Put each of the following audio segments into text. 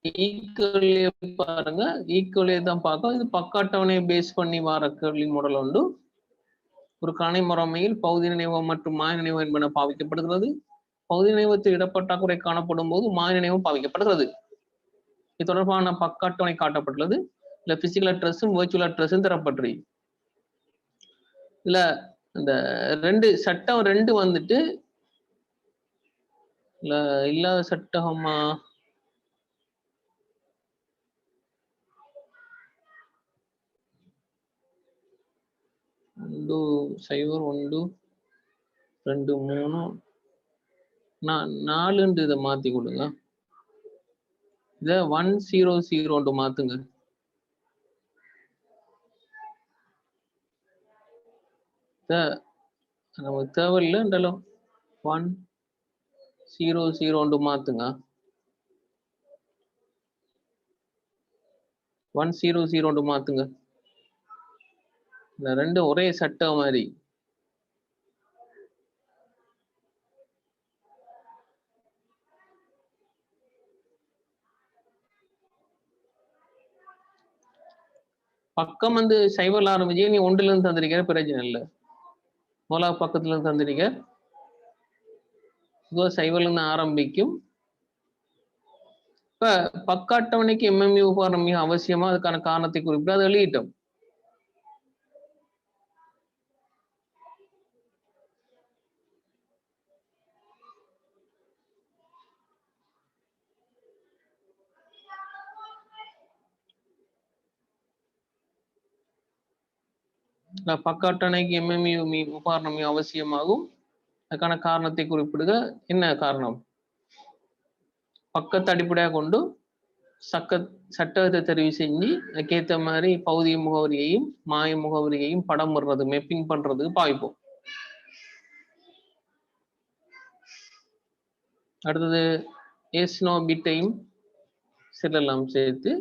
ஈக்குவலியே பாருங்க, ஈக்குவலியே தான் பார்க்கும். இது பக்க அட்டவணையை பேஸ் பண்ணி வர கேள்வி மாடல் உண்டு. ஒரு கணை முறைமையில் பகுதி நினைவகம் மற்றும் மாய நினைவகம் என்பன பாவிக்கப்படுகிறது. பகுதி நினைவகத்தில் இடப்பற்றாக்குறை காணப்படும் போது மாய நினைவகம் பாவிக்கப்படுகிறது. இது தொடர்பான பக்க அட்டவணை காட்டப்பட்டுள்ளது. இல்ல பிசிக்கல் அட்ரஸும் வெர்ச்சுவல் அட்ரஸும் தரப்பட்டு இல்ல இந்த ரெண்டு சட்டம் ரெண்டு வந்துட்டு இல்ல இல்லாத சட்டமா ஒன்று 0 1 2 3 4 இதை மாத்தி கொடுங்க. இத 1 0 0 மாத்துங்க. நமக்கு தேவையில்லை என்றாலும் 1 0 0 மாத்துங்க. 1 0 0 மாத்துங்க. இந்த ரெண்டு ஒரே சட்டம் மாதிரி. பக்கம் வந்து சைபர்ல ஆரம்பிச்சு நீ 1ல இருந்து தந்திருக்கிற பிரச்சனை இல்லை. முதலாவது பக்கத்துல இருந்து தந்திருக்க சைபர்ல இருந்து ஆரம்பிக்கும். இப்ப பக்க அட்டவணைக்கு எம்எம்யூ உபகரணம் மிக அவசியமா, அதுக்கான காரணத்தை குறிப்பிட்டு அதை வெளியிட்டோம். பக்க அட்டவணைக்கு எம்எம்யூ உபகரணம் மிக அவசியமாகும். அதுக்கான காரணத்தை குறிப்பிடுக. என்ன காரணம்? பக்கத்தை அடிப்படையாக கொண்டு சட்டத்தை தெரிவு செஞ்சு அதுக்கேற்ற மாதிரி பகுதி முகவரியையும் மாய முகவரியையும் படம் வர்றது மேப்பிங் பண்றதுக்கு பாய்ப்போம். அடுத்தது ஏஸ்னோ பிட்டையும் செல்லலாம் சேர்த்து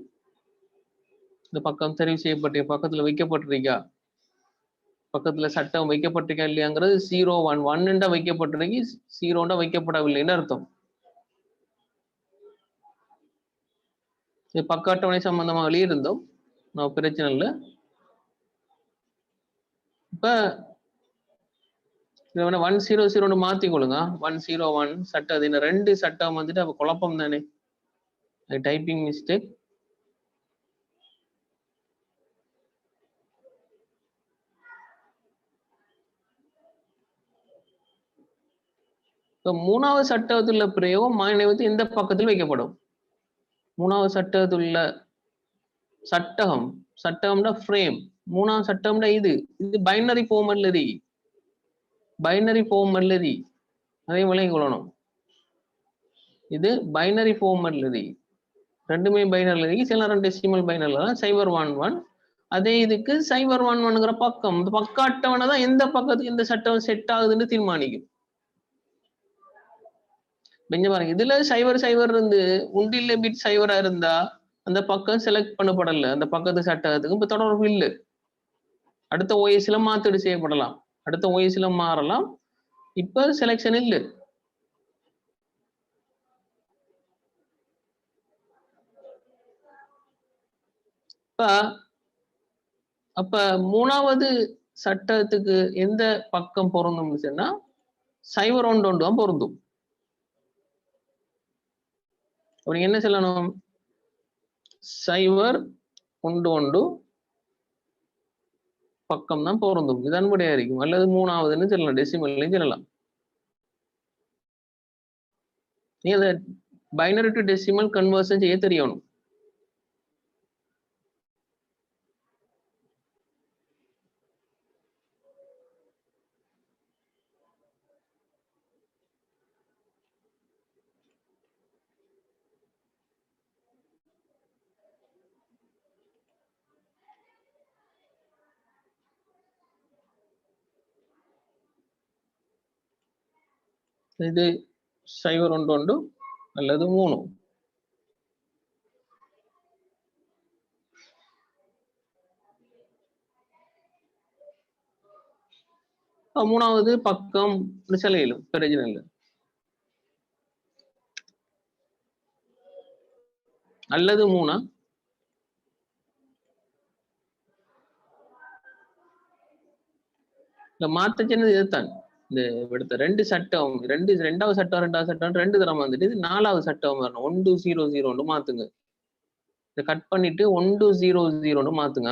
இந்த பக்கம் தெரிவு செய்யப்பட்ட பக்கத்துல வைக்கப்பட்டிருக்கா, பக்கத்துல சட்டம் வைக்கப்பட்டிருக்கா இல்லையாங்கிறது 0 1 1 வைக்கப்பட்டிருக்கு, 0 வைக்கப்படவில்லைன்னு அர்த்தம். இது பக்க அட்டவணை சம்பந்தமா வெளியிருந்தோம், நான் பிரச்சனை இல்லை. இப்ப 1 0 0 மாத்தி கொள்ளுங்க. 1 0 1 சட்டம், இது ரெண்டு சட்டம் வந்துட்டு அப்ப குழப்பம் தானே, டைப்பிங் மிஸ்டேக். மூணாவது சட்டத்தில் உள்ள பிரயோகம் மாய நினைவகத்தில் எந்த பக்கத்தில் வைக்கப்படும்? மூணாவது சட்டத்தில் உள்ள சட்டகம், சட்டம்னா ஃப்ரேம். மூணாவது சட்டம்னா இது பைனரி ஃபார்ம் அல்லது பைனரி ஃபார்ம் அல்லது அதே விளங்கி கொள்ளணும். இது பைனரி ஃபார்ம் அல்லது ரெண்டுமே பைனரி, சில நேரம் டெசிமல் பைனரில் தான் 0 1 1. அதே இதுக்கு 0 1 1ங்கிற பக்கம், இந்த பக்க அட்டவணை தான் எந்த பக்கத்துக்கு இந்த சட்டம் செட் ஆகுதுன்னு தீர்மானிக்கும். பாருங்க, இதுல 0 0 இருந்து உண்டில பிட் 0 இருந்தா அந்த பக்கம் செலக்ட் பண்ணப்படல, அந்த பக்கத்து சட்டத்துக்கு இப்ப தொடர்பு இல்லை. அடுத்த ஓஎஸ்ல மாத்தீடு செய்யப்படலாம், அடுத்த ஓஎஸ்ல மாறலாம், இப்ப செலக்ஷன் இல்லை. அப்ப மூணாவது சட்டத்துக்கு எந்த பக்கம் பொருந்தும் சொன்னா 0 1 1 தான் பொருந்தும். நீங்க என்ன சொல்லணும்? 0 1 1 பக்கம் தான் பொருந்தும், இதன்படியா இருக்கும். அல்லது மூணாவதுன்னு சொல்லலாம், டெசிமல்லையும் சொல்லலாம். நீ அதை பைனரி டு டெசிமல் கன்வர்ஷன் செய்ய தெரியணும். இது 0 1 1 அல்லது 3. மூணாவது பக்கம் சிலையிலும் பிரச்சனை இல்லை. அல்லது 3? இல்ல மாத்த சொன்னது இதுதான். இந்த எடுத்த 2 சட்டம், ரெண்டாவது சட்டம் 2 தரம் வந்துட்டு இது 4வது சட்டம் வரணும். 1200 மாத்துங்க. இதை கட் பண்ணிட்டு 1200 மாத்துங்க.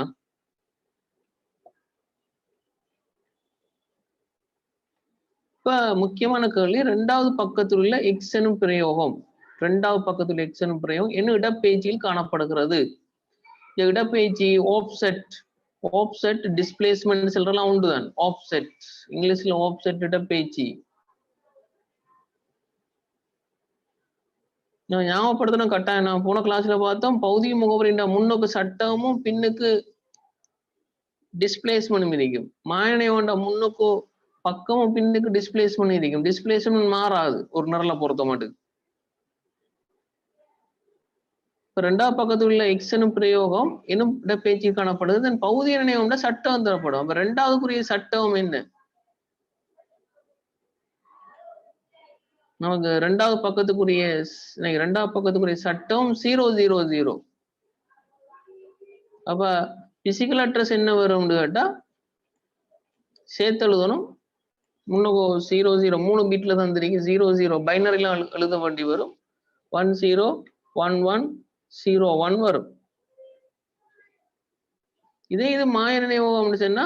இப்ப முக்கியமான கேள்வி, 2வது பக்கத்தில் உள்ள எக்ஸ் எனும் பிரயோகம். 2வது பக்கத்தில் எக்ஸ் எனும் பிரயோகம் என்ன இடப்பெயர்ச்சியில் காணப்படுகிறது? இடப்பெயர்ச்சி ஆஃப்செட் டிஸ்பிளேஸ்மெண்ட் சொல்றலாம் உண்டுதான். ஆஃப்செட் இங்கிலீஷ்ல ஆஃப்செட் இடப்பெயர்ச்சி. நான் ஞாபகப்படுத்தணும் கட்டாயம். நான் போன கிளாஸ்ல பார்த்தோம், பௌதிக முகவரின் முன்னுக்கு சட்டமும் பின்னுக்கு டிஸ்பிளேஸ்மெண்ட் இருக்கும். மாயனை வேண்ட முன்னுக்கு பக்கமும் பின்னுக்கு டிஸ்பிளேஸ்மெண்ட் இருக்கும். டிஸ்பிளேஸ்மெண்ட் மாறாது ஒரு நிரலை பொறுத்த மட்டும். 2வது பக்கத்தில் உள்ள எக்ஸ் எனும் பிரயோகம் எனும் இடப்பெயர்ச்சி காணப்படுது. தென் பௌதிக நினைவுண்ட சட்டம் தரப்படும். அப்ப 2வதுக்குரிய சட்டம் என்ன? நமக்கு 2வது பக்கத்துக்குரிய சட்டம் 000. அப்ப பிசிக்கல் அட்ரஸ் என்ன வரும்னு கேட்டா சேர்த்தெழுதணும். முன்னுக்கு 00 3 பிட்ல தான் தெரியும். 00 பைனரில எழுத வேண்டி வரும். 101101 வரும். இதே இது மாய நினைவகம் சொன்னா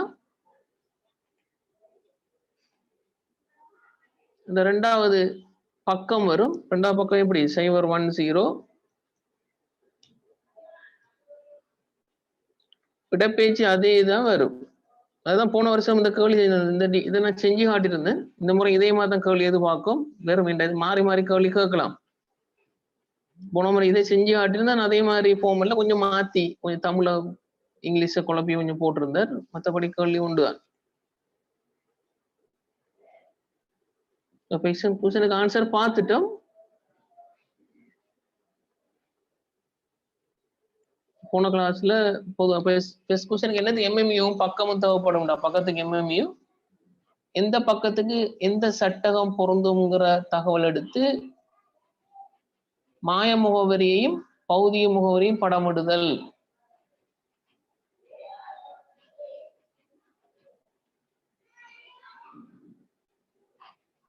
இந்த 2வது பக்கம் வரும். 2வது பக்கம் எப்படி 010 இடப்பெயர்ச்சி அதே தான் வரும். அதுதான் போன வருஷம் இந்த கேள்வி இதை நான் செஞ்சு காட்டியிருந்தேன். இந்த முறை இதே மாதிரி தான் கேள்வி எதிர்பார்க்கும். வெறும் மாறி மாறி கேள்வி கேட்கலாம். போன முறை இதை செஞ்சு காட்டியிருந்தேன். அதே மாதிரி ஃபார்ம்ல கொஞ்சம் மாத்தி கொஞ்சம் தமிழ இங்கிலீஷ குழப்பி கொஞ்சம் போட்டிருந்தார். மற்றபடி கேள்வி உண்டுதான். கொஸ்டினுக்கு ஆன்சர் பார்த்துட்டோம். போன கிளாஸ்ல கொஸ்டினுக்கு என்னது எம்எம்யூ பக்கமும் தேவைப்படும்டா. பக்கத்துக்கு எம்எம்யூ எந்த பக்கத்துக்கு எந்த சட்டகம் பொருந்தும்ங்கிற தகவல் எடுத்து மாய முகவரியையும் பௌதிக முகவரியும் படமிடுதல்.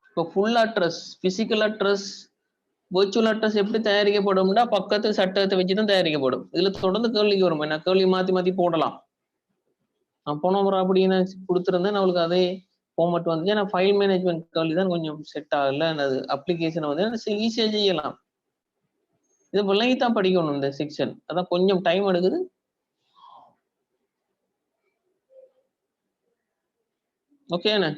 இப்போ full address, physical address, virtual address எப்படி தயாரிக்கப்படும்னா பக்கத்து சட்டத்தை வச்சுதான் தயாரிக்கப்படும். இதுல தொடர்ந்து கேள்விக்கு வரும். என்ன கேள்வி மாத்தி போடலாம். நான் போன முறை அப்படின்னு கொடுத்துருந்தேன். அவளுக்கு அதே ஃபார்மட் வந்து ஏன்னா ஃபைல் மேனேஜ்மெண்ட் கேள்வி தான் கொஞ்சம் செட் ஆகல. அது அப்ளிகேஷன் வந்து ஈஸியா செய்யலாம். இது விளங்கி தான் படிக்கணும் இந்த செக்ஷன். அதான் கொஞ்சம் டைம் எடுக்குது. ஓகேண்ணே.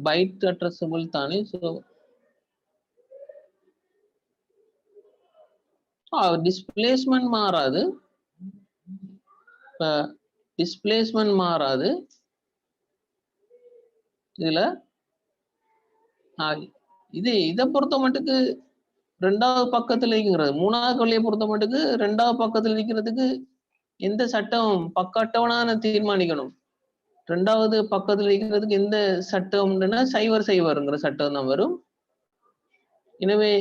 பைட் அட்ரஸபிள் தானே. ஸோ டிஸ்பிளேஸ்மெண்ட் மாறாது. டிஸ்பிளேஸ்மெண்ட் மாறாது. இதுல இதை பொறுத்த மட்டுக்கு ரெண்டாவது பக்கத்துல இருக்கிறது, மூணாவது கொள்கையை பொறுத்த மட்டுக்கு ரெண்டாவது பக்கத்துல இருக்கிறதுக்கு எந்த சட்டம் பக்காட்டவனான தீர்மானிக்கணும். ரெண்டாவது பக்கத்துல இருக்கிறதுக்கு எந்த சட்டம்னா 0-0ங்கிற சட்டம் தான் வரும். எனவே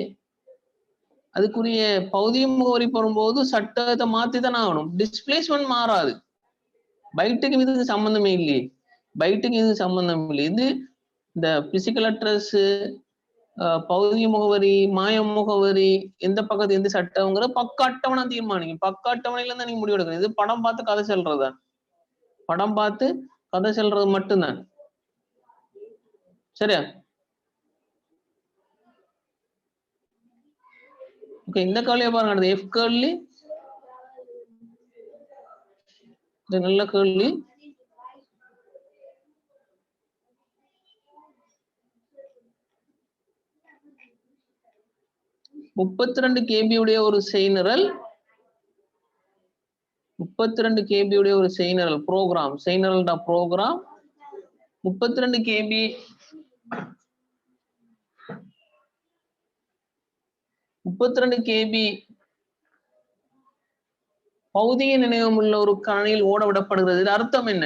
அதுக்குரிய பகுதிய முகவரி போகும்போது சட்டத்தை மாத்தி தானே ஆகணும். டிஸ்பிளேஸ்மெண்ட் மாறாது. பைட்டுக்கு இதுக்கு சம்பந்தமே இல்லையே. பைட்டுக்கு இது சம்பந்தம் இல்லை. இது இந்த பிசிக்கல் அட்ரஸ், பகுதி முகவரி, மாய முகவரி, எந்த பக்கத்து எந்த சட்டம்ங்கிற பக்க அட்டவணை தீர்மானிக்கும். பக்க அட்டவணையில தான் நீங்க முடிவு எடுக்கணும். இது படம் பார்த்து கதை சொல்றதுதான். படம் பார்த்து கதை சொல்றது மட்டும்தான். சரியா? ஓகே, இந்த கேள்வியை பாருங்க. அடுத்து எஃப் கேள்வி. இது நல்ல கேள்வி. (32 KB உடைய ஒரு செய்நிரல், 32 KB உடைய ஒரு செய்நிரல் ப்ரோக்ராம், செய்நிரல்டா ப்ரோக்ராம் 32 KB 32 KB பௌதிக நினைவகம் உள்ள ஒரு கணினியில் ஓட விடப்படுகிறது. இது அர்த்தம் என்ன?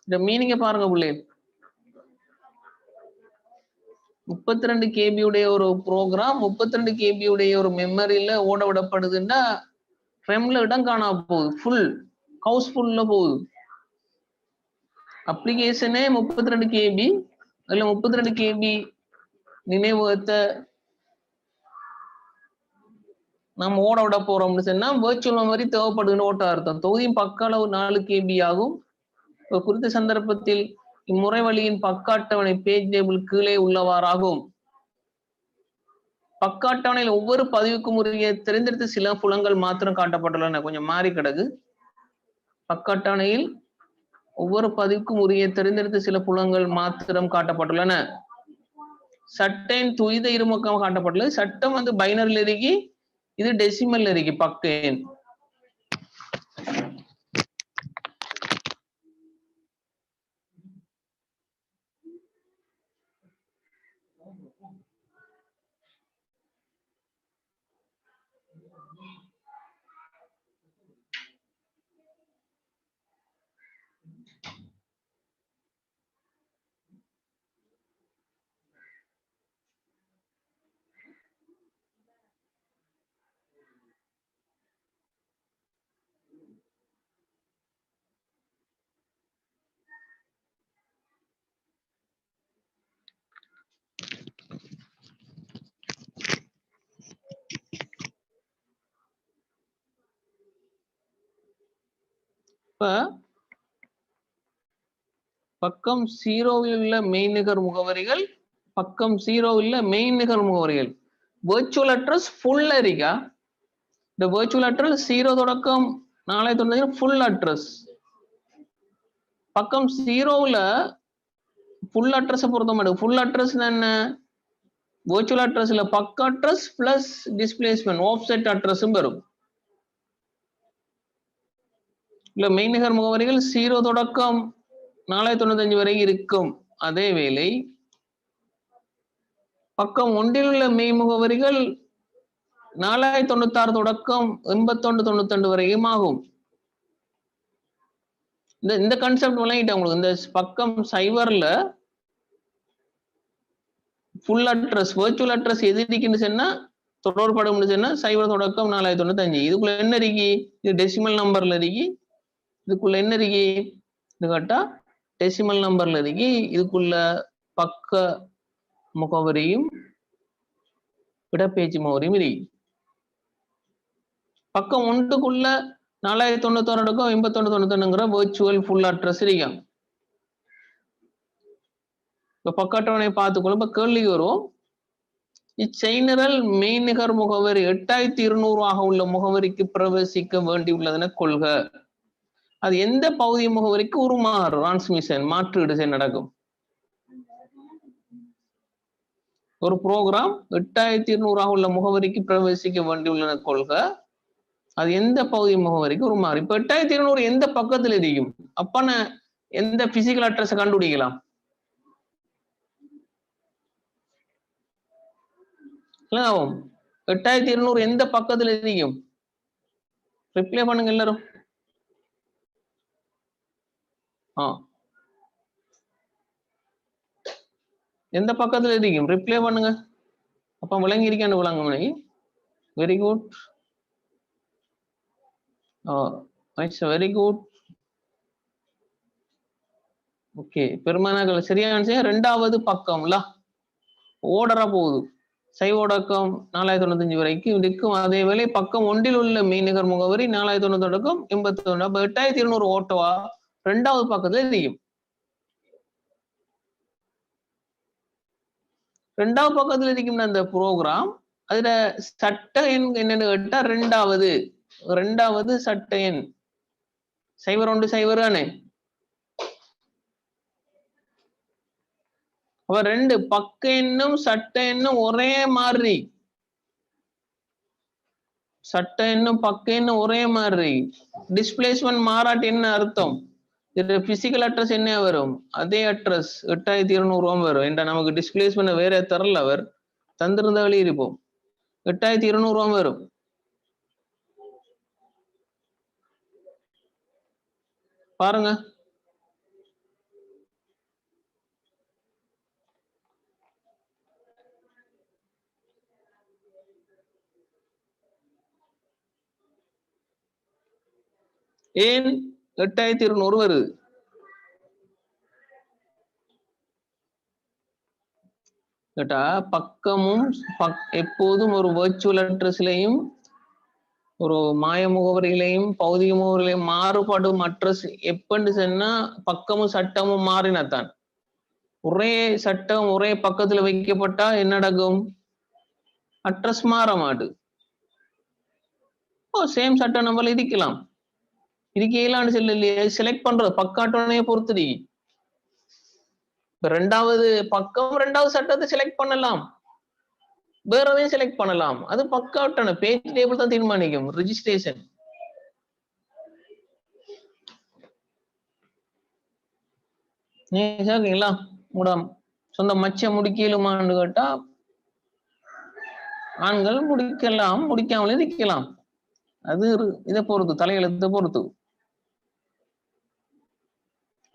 இந்த மீனிங்க பாருங்க புள்ளே. 32 KB உடைய ஒரு ப்ரோக்ராம் 32 KB உடைய ஒரு மெமரியில ஓட விடப்படுதுன்னா ரெம்ல இடம் காணாம போகுது. ஃபுல் ஹவுஸ்ஃபுல்ல போகுது. அப்ளிகேஷனே 32 KB, அதுல 32 KB நினைவகத்தை நம்ம ஓட விட போறோம்னு சொன்னா வர்ச்சுவல் மெமரி தேவைப்படுதுன்னு ஓட்ட அர்த்தம். தொகுதியின் பக்க அளவு 4 KB ஆகும். குறித்த சந்தர்ப்பத்தில் இம்முறை வழியின் பக்க அட்டவணை பேஜ் டேபிள் கீழே உள்ளவாறாகும். பக்க அட்டவணையில் ஒவ்வொரு பதிவுக்கும் உரிய தெரிந்தெடுத்த சில புலங்கள் மாத்திரம் காட்டப்பட்டுள்ளன. கொஞ்சம் மாறி கிடக்கு. பக்க அட்டவணையில் ஒவ்வொரு பதிவுக்கும் உரிய தெரிந்தெடுத்த சில புலங்கள் மாத்திரம் காட்டப்பட்டுள்ளன. சட்டன் துரித இருமக்கம் காட்டப்பட்டுள்ளது. சட்டம் வந்து பைனரில் இருக்கி, இது டெசிமல் இருக்கு பக்க எண். பக்கம் 0ல் உள்ள மெய்நிகர் முகவரிகள், பக்கம் 0ல் உள்ள மெய்நிகர் முகவரிகள். வர்ச்சுவல் அட்ரஸ் ஃபுல் இருக்கா? இந்த வர்ச்சுவல் அட்ரஸ் 0 தொடக்கம் 495 ஃபுல் அட்ரஸ். பக்கம் 0ல ஃபுல் அட்ரஸ் பொறுத்த மாட்டேங்குது. ஃபுல் அட்ரஸ் என்ன? வர்ச்சுவல் அட்ரஸ்ல பக்க அட்ரஸ் பிளஸ் டிஸ்பிளேஸ்மெண்ட் ஆஃப்செட் அட்ரஸும் வரும். இல்ல மெய்நிகர் முகவரிகள் 0 தொடக்கம் 495 வரை இருக்கும். அதே வேளை பக்கம் 1ல் உள்ள மெய் முகவரிகள் 496 தொடக்கம் 8192 வரையும் ஆகும். இந்த கான்செப்ட் விளங்கிட்டேன் உங்களுக்கு. இந்த பக்கம் 0ல ஃபுல் அட்ரஸ் வர்ச்சுவல் அட்ரஸ் எது இருக்குன்னு சொன்னா தொடர்படும் சொன்னா 0 தொடக்கம் 495. இதுக்குள்ள என்ன இருக்கு? இது டெசிமல் நம்பர்ல இருக்கு. இதுக்குள்ள என்ன இருக்கு? இது கேட்டா டெசிமல் நம்பர்ல இருக்கு. இதுக்குள்ள பக்க முகவரியும் இடப்பெயர்ச்சி முகவரியும் இருக்கு. பக்கம் 1க்குள்ள 491 8191ங்கிற வர்ச்சுவல் ஃபுல் அட்ரஸ் இருக்கு. இப்ப பக்க அட்டவணையை பார்த்துக்கொள்ள. இப்ப கேள்விக்கு வருவோம். இச்செய்நிரல் மெய்நிகர் முகவரி 8200 ஆக உள்ள முகவரிக்கு பிரவேசிக்க வேண்டியுள்ளதென கொள்க. அது எந்த பகுதி முகவரிக்கு உருமாறு டிரான்ஸ்மிஷன் மாற்றீடு நடக்கும்? ஒரு ப்ரோக்ராம் 8200 உள்ள முகவரிக்கு பிரவேசிக்க வேண்டியுள்ள கொள்கை அது எந்த பகுதி முகவரிக்கு ஒரு மாறி. இப்ப 8200 எந்த பக்கத்துல இருக்கும் அப்ப நான் எந்த பிசிக்கல் அட்ரஸ் கண்டுபிடிக்கலாம்? 8200 எந்த பக்கத்துல இருக்கும்? ரிப்ளை பண்ணுங்க எல்லாரும். எந்த பக்கத்துல இருக்கும்? ரிப்ளை பண்ணுங்க. அப்ப விளங்கி இருக்கான்னு விளங்க. Very good. Very good. Okay, பெருமானாக்கள் சரியான ரெண்டாவது பக்கம்ல ஓடரா போகுது. சைவோடக்கம் 4095 வரைக்கும் இருக்கும். அதே வேளை பக்கம் ஒன்றில் உள்ள மெய்நிகர் முகவரி 4091 81. அப்ப 8200 ஓட்டோவா ரெண்டாவது பக்கத்துல இருக்கும். ரெண்டாவது பக்கத்துல இருக்கும் அந்த ப்ரோக்ராம். அதுல சட்ட எண் என்னன்னு கேட்டா ரெண்டாவது சட்ட எண் 010 தானே. அப்ப ரெண்டு பக்க எண்ணும் சட்ட எண்ணும் ஒரே மாதிரி. சட்ட எண்ணும் பக்க எண்ணும் ஒரே மாதிரி. டிஸ்பிளேஸ்மெண்ட் மாறாட்டி என்ன அர்த்தம்? இது பிசிக்கல் அட்ரஸ் என்ன வரும்? அதே அட்ரஸ் 8200 வரும். ஏன்டா நமக்கு டிஸ்பிளேஸ்மெண்ட் வேற தரல, அவர் தந்திருந்த வழி இருப்போம். 8200 வரும். பாருங்க, ஏன் 8200 வருது? கேட்டா பக்கமும் எப்போதும் ஒரு வர்ச்சுவல் அட்ரஸ்லையும் ஒரு மாய முகவரிகளையும் பௌதிக முகவரிகளையும் மாறுபடும் அட்ரஸ் எப்பன்னு சொன்னா பக்கமும் சட்டமும் மாறினத்தான். ஒரே சட்டம் ஒரே பக்கத்துல வைக்கப்பட்டா என்ன நடக்கும்? அட்ரஸ் மாற மாட்டு. சேம் சட்டம் நம்மள இருக்கலாம். இருக்கலான்னு சொல்லலையே, செலக்ட் பண்றது பக்க அட்டவணையை பொறுத்து. ரெண்டாவது பக்கம் ரெண்டாவது சட்டத்தை செலக்ட் பண்ணலாம், வேறதையும் செலக்ட் பண்ணலாம். அது பக்க அட்டவணை பேஜ் டேபிள் தான் தீர்மானிக்கும். ரெஜிஸ்ட்ரேஷன் கேக்குங்களா? சொந்த மச்ச முடிக்கலுமான்னு கேட்டா ஆண்கள் முடிக்கலாம், முடிக்காமலே இருக்கலாம். அது இதை பொறுத்து, தலையெழுத்தை பொறுத்து.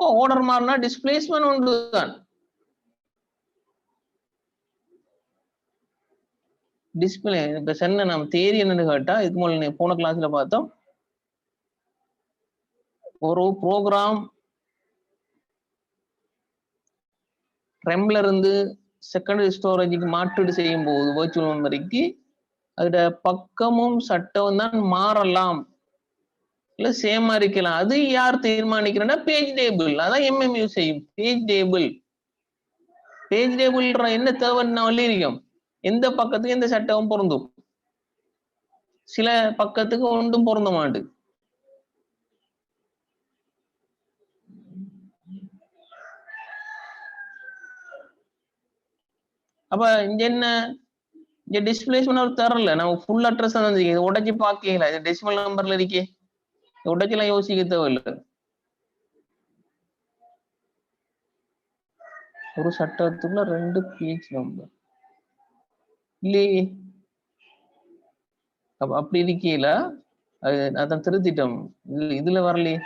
ஆர்டர் மாறினா டிஸ்பிளேஸ்மெண்ட் உண்டு தான். டிஸ்பிளே இப்ப சொன்ன நம்ம தேரி என்னன்னு கேட்டா, இதுக்கு முதல்ல போன கிளாஸ்ல பார்த்தோம். ஒரு ப்ரோக்ராம் ரெம்ல இருந்து செகண்டரி ஸ்டோரேஜுக்கு மாற்றீடு செய்யும் போது வர்ச்சுவல் மெமரிக்கு அதோட பக்கமும் சட்டம் தான் மாறலாம், இல்ல சேமா இருக்கலாம். அது யார் தீர்மானிக்கிறா? Page table. அதான் MMU செய்யும். பேஜ் டேபிள் என்ன தேவைன்னா இருக்கும், எந்த பக்கத்துக்கு எந்த சட்டமும் பொருந்தும், சில பக்கத்துக்கு ஒன்றும் பொருந்த மாட்டு. அப்ப இங்க என்ன, இங்க டிஸ்பிளேஸ்மெண்ட் அவர் தரல, நம்ம ஃபுல் அட்ரஸ் தான் இதை உடைச்சு பாக்கல. இது டெசிமல் நம்பர்ல இருக்கே, உடைச்செல்லாம் யோசிக்க தேவையில்லை. ஒரு சட்டத்துக்குள்ள 2 பேஜ் நம்பர் இல்லையே. அப்ப அப்படி இருக்கீல, அதான் திருத்திட்டோம். இதுல வரலையே,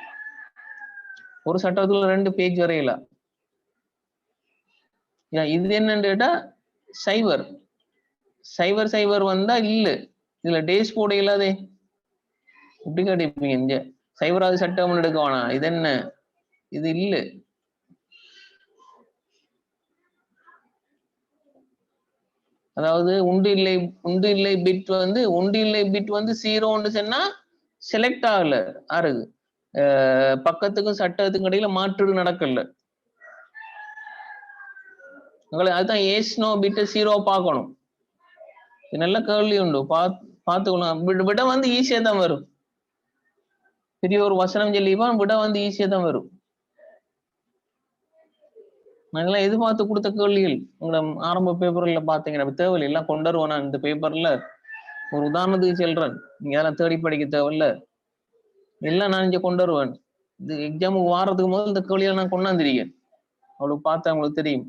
ஒரு சட்டத்துக்குள்ள 2 பேஜ் வரையில. இது என்னன்னு கேட்டா சைவர் வந்தா இல்ல, இதுல டேஸ் போட இல்லாதே. இப்படி கேட்டிருப்பீங்க, இங்க சைவராது சட்டம் எடுக்க வேணாம். இது என்ன, இது இல்ல. அதாவது உண்டு இல்லை பிட் வந்து 0 சொன்னா செலக்ட் ஆகல. ஆறுது பக்கத்துக்கும் சட்டத்துக்கும் இடையில மாற்று நடக்கல. அதுதான் ஏஸ் நோ பிட் 0 பார்க்கணும். நல்ல கேள்வி உண்டு, பார்த்துக்கணும். விட வந்து ஈஸியா தான் வரும். பெரிய ஒரு வசனம் சொல்லிப்பா, விட வந்து ஈஸியா தான் வரும். நாங்கெல்லாம் எதிர்பார்த்து கொடுத்த கேள்விகள் உங்களோட ஆரம்ப பேப்பர்ல பாத்தீங்கன்னா தேவையில்லை எல்லாம் கொண்டு வருவேன் நான் இந்த பேப்பர்ல ஒரு உதாரணத்துக்கு சொல்றேன் நீங்க யாரும் தேடி படிக்க தேவையில்ல எல்லாம் நான் இங்க கொண்டு வருவேன் இது எக்ஸாமுக்கு வாரத்துக்கு முதல் இந்த கேள்வியை நான் கொண்டாந்துருக்கேன் அவளுக்கு பார்த்தா அவங்களுக்கு தெரியும்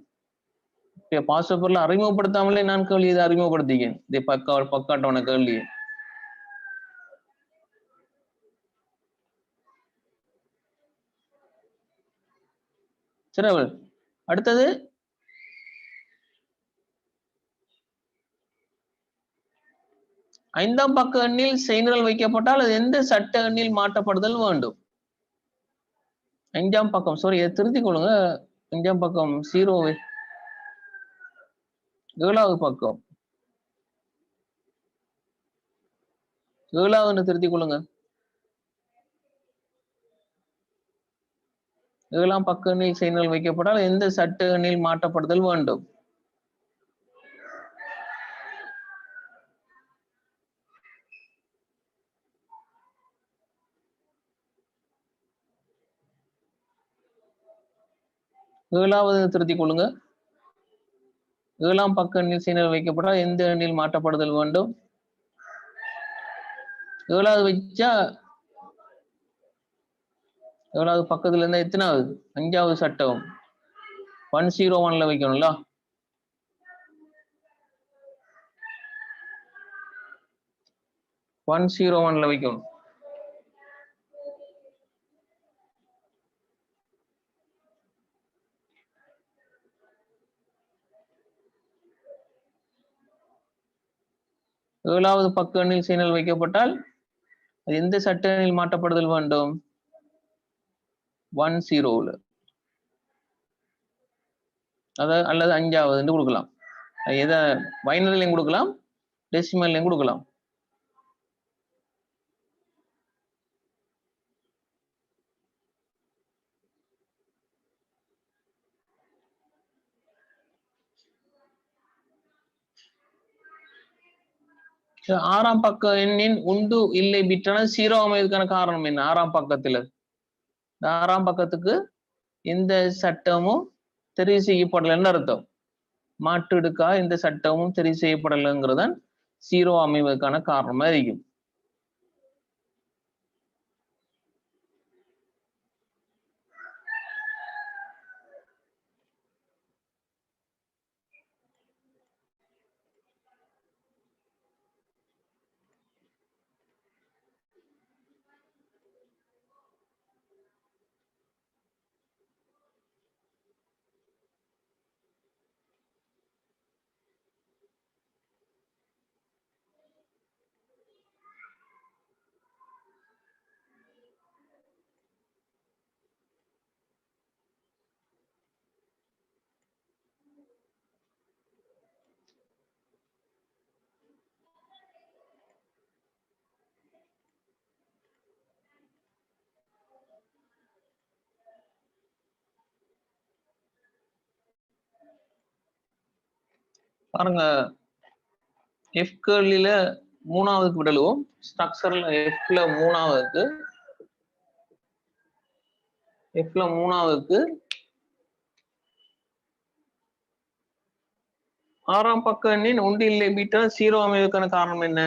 பாஸ் பேப்பர்ல அறிமுகப்படுத்தாமலே நான் கேள்வி இதை அறிமுகப்படுத்திக்கேன் இதை பக்காட்டவன கேள்வியை சரி அடுத்தது ஐந்தாம் பக்க எண்ணில் செய்நிரல் வைக்கப்பட்டால் அது எந்த சட்ட எண்ணில் மாற்றப்படுதல் வேண்டும் அஞ்சாம் பக்கம் சாரி திருத்திக் கொள்ளுங்க அஞ்சாம் பக்கம் 0 ஏழாவது பக்கம் 7வது திருத்திக் கொள்ளுங்க 7ஆம் பக்க எண்ணில் செய்நிரல் வைக்கப்பட்டால் எந்த சட்ட எண்ணில் மாற்றப்படுதல் வேண்டும் ஏழாவது திருத்திக் கொள்ளுங்க 7ஆம் பக்க எண்ணில் செய்நிரல் வைக்கப்பட்டால் எந்த எண்ணில் மாற்றப்படுதல் வேண்டும் 7வது வச்சா 7வது பக்கத்துல இருந்தா எத்தனாவது 5வது சட்டம் 101ல வைக்கணும்ல 101ல வைக்கணும் ஏழாவது பக்க எண்ணில் செய்நிரல் வைக்கப்பட்டால் அது எந்த சட்ட எண்ணில் மாற்றப்படுதல் வேண்டும் 10ல அதாவது அல்லது 5வது கொடுக்கலாம் எதை பைனரிலையும் கொடுக்கலாம் டெசிமல்லையும் கொடுக்கலாம் ஆறாம் பக்க எண்ணின் உண்டு இல்லை பிட்டான 0 அமைவதற்கான காரணம் என்ன ஆறாம் பக்கத்துல ஆறாம் பக்கத்துக்கு எந்த சட்டமும் தெரிவு செய்யப்படலைன்னு அர்த்தம் மாற்றெடுக்கா எந்த சட்டமும் தெரிவு செய்யப்படலைங்கிறதான் 0 அமைவதற்கான காரணமா இருக்கும் பாருங்க எஃப் கேர்லில 3வதுக்கு விடலுவோம் ஸ்ட்ரக்சர்ல எஃப்ல 3வதுக்கு ஆறாம் பக்க எண்ணின் உண்டு இல்லை பீட்டா 0 அமைவதற்கான காரணம் என்ன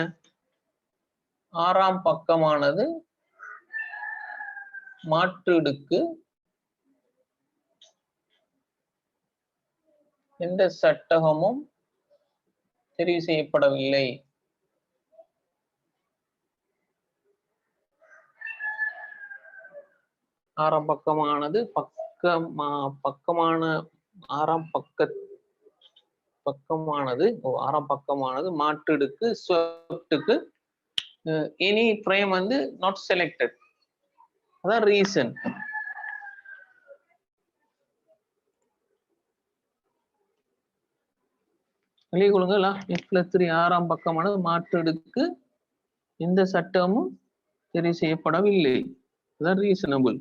ஆறாம் பக்கமானது மாற்றீடுக்கு எந்த சட்டகமும் தெரிவு செய்யப்படவில்லை ஆறாம் பக்கமானது ஆறாம் பக்கமானது மாற்றீடுக்கு ஸ்வெப்டுக்கு எனி ஃப்ரேம் வந்து நாட் செலக்டட் அதான் ரீசன் வெளியே கொடுங்களா எஃப்ல 3 ஆறாம் பக்கமானது மாற்றீடுக்கு எந்த சட்டமும் தெரிவு செய்யப்படவில்லை அதான் ரீசனபிள்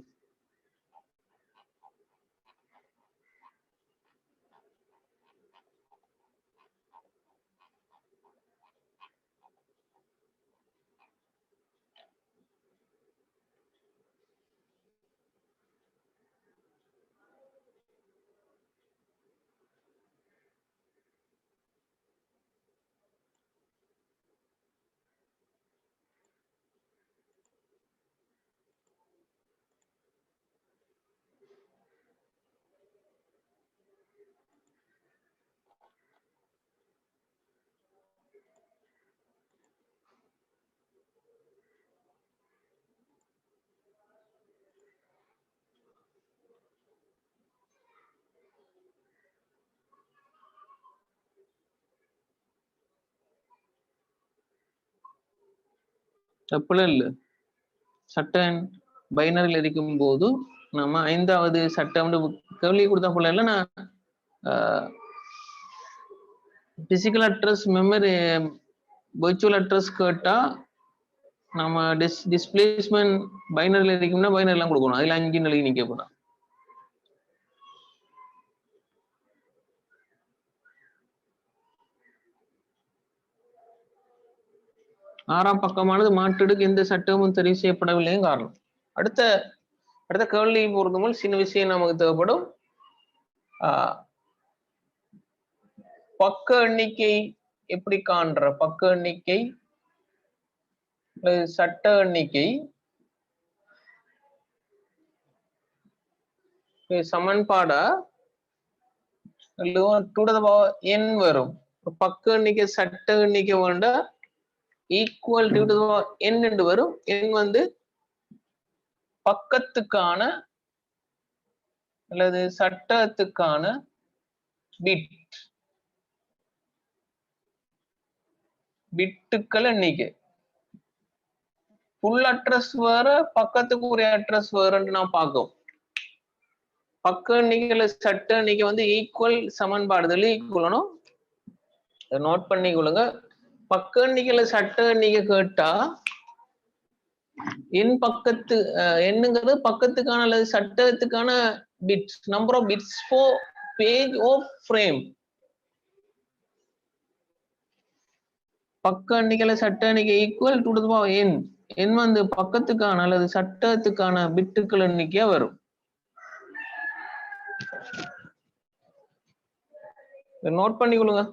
ட்ரிபிள் எல் சட்ட எண் பைனரியில் இருக்கும் போது நம்ம 5வது சட்டம் கேள்வி கொடுத்தா போல இல்லை நான் physical address memory virtual address கேட்டா நம்ம டிஸ்பிளேஸ்மெண்ட் பைனரியில் இருக்கும்னா பைனரி எல்லாம் கொடுக்கணும். அதுல 5 நிலை நிக்க போறோம். ஆறாம் பக்கமானது மாற்றீடுக்கு எந்த சட்டமும் தெரிவு செய்யப்படவில்லையும் காரணம். அடுத்த கேள்வி பொறுத்தவரை சின்ன விஷயம் நமக்கு தேவைப்படும். பக்க எண்ணிக்கை எப்படி காண்ற பக்க எண்ணிக்கை சட்ட எண்ணிக்கை சமன்பாடா n வரும். பக்க எண்ணிக்கை சட்ட எண்ணிக்கை வேண்டா ஈக்குவல் டு n என்று வரும். n வந்து பக்கத்துக்கான அல்லது சட்டத்துக்கான பிட்டுக்கள் எண்ணிக்கை. ஃபுல் அட்ரஸ் வேற பக்கத்துக்கு ஒரு அட்ரஸ் வேறன்னு நான் பார்க்கும். பக்க எண்ணிக்கையில சட்ட எண்ணிக்கை வந்து ஈக்குவல் சமன்பாடுதல் ஈக்குவலனும் நோட் பண்ணிக்கொள்ளுங்க. பக்க எண்ணிக்கையில சட்ட எண்ணிக்கை கேட்டா என் பக்கத்து என்னங்கிறது பக்கத்துக்கான அல்லது சட்டத்துக்கான bits number of bits for page of frame. பக்க எண்ணிக்கையில சட்ட எண்ணிக்கை equal to the power n. n வந்து பக்கத்துக்கான அல்லது சட்டத்துக்கான பிட்டுக்கள் எண்ணிக்கையா வரும். நோட் பண்ணிக்கொள்ளுங்க.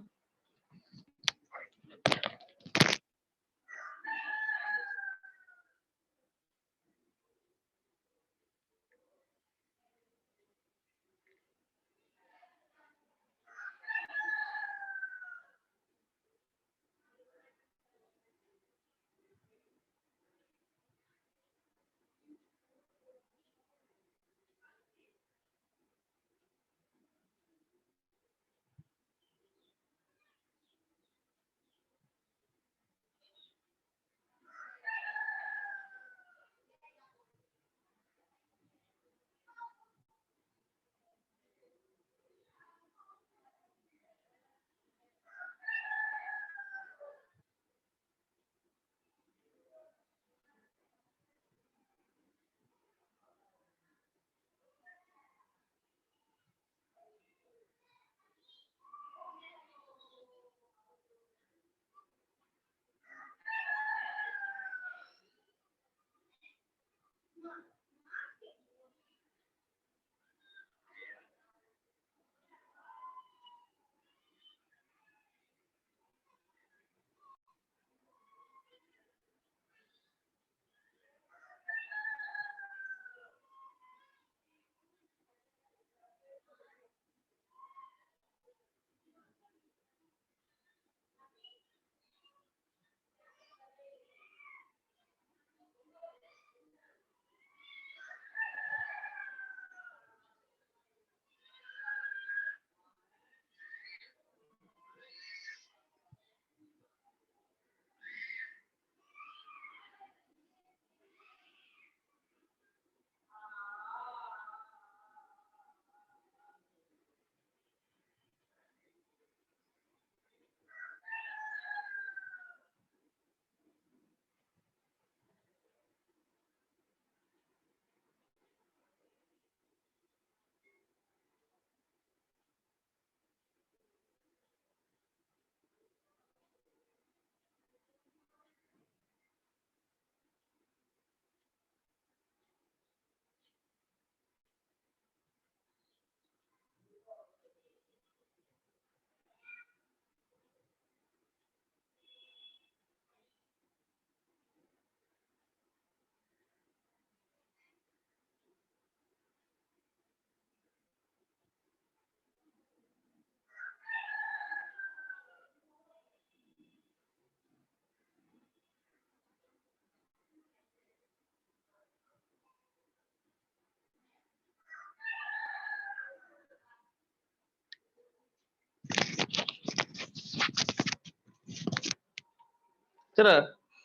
சரி,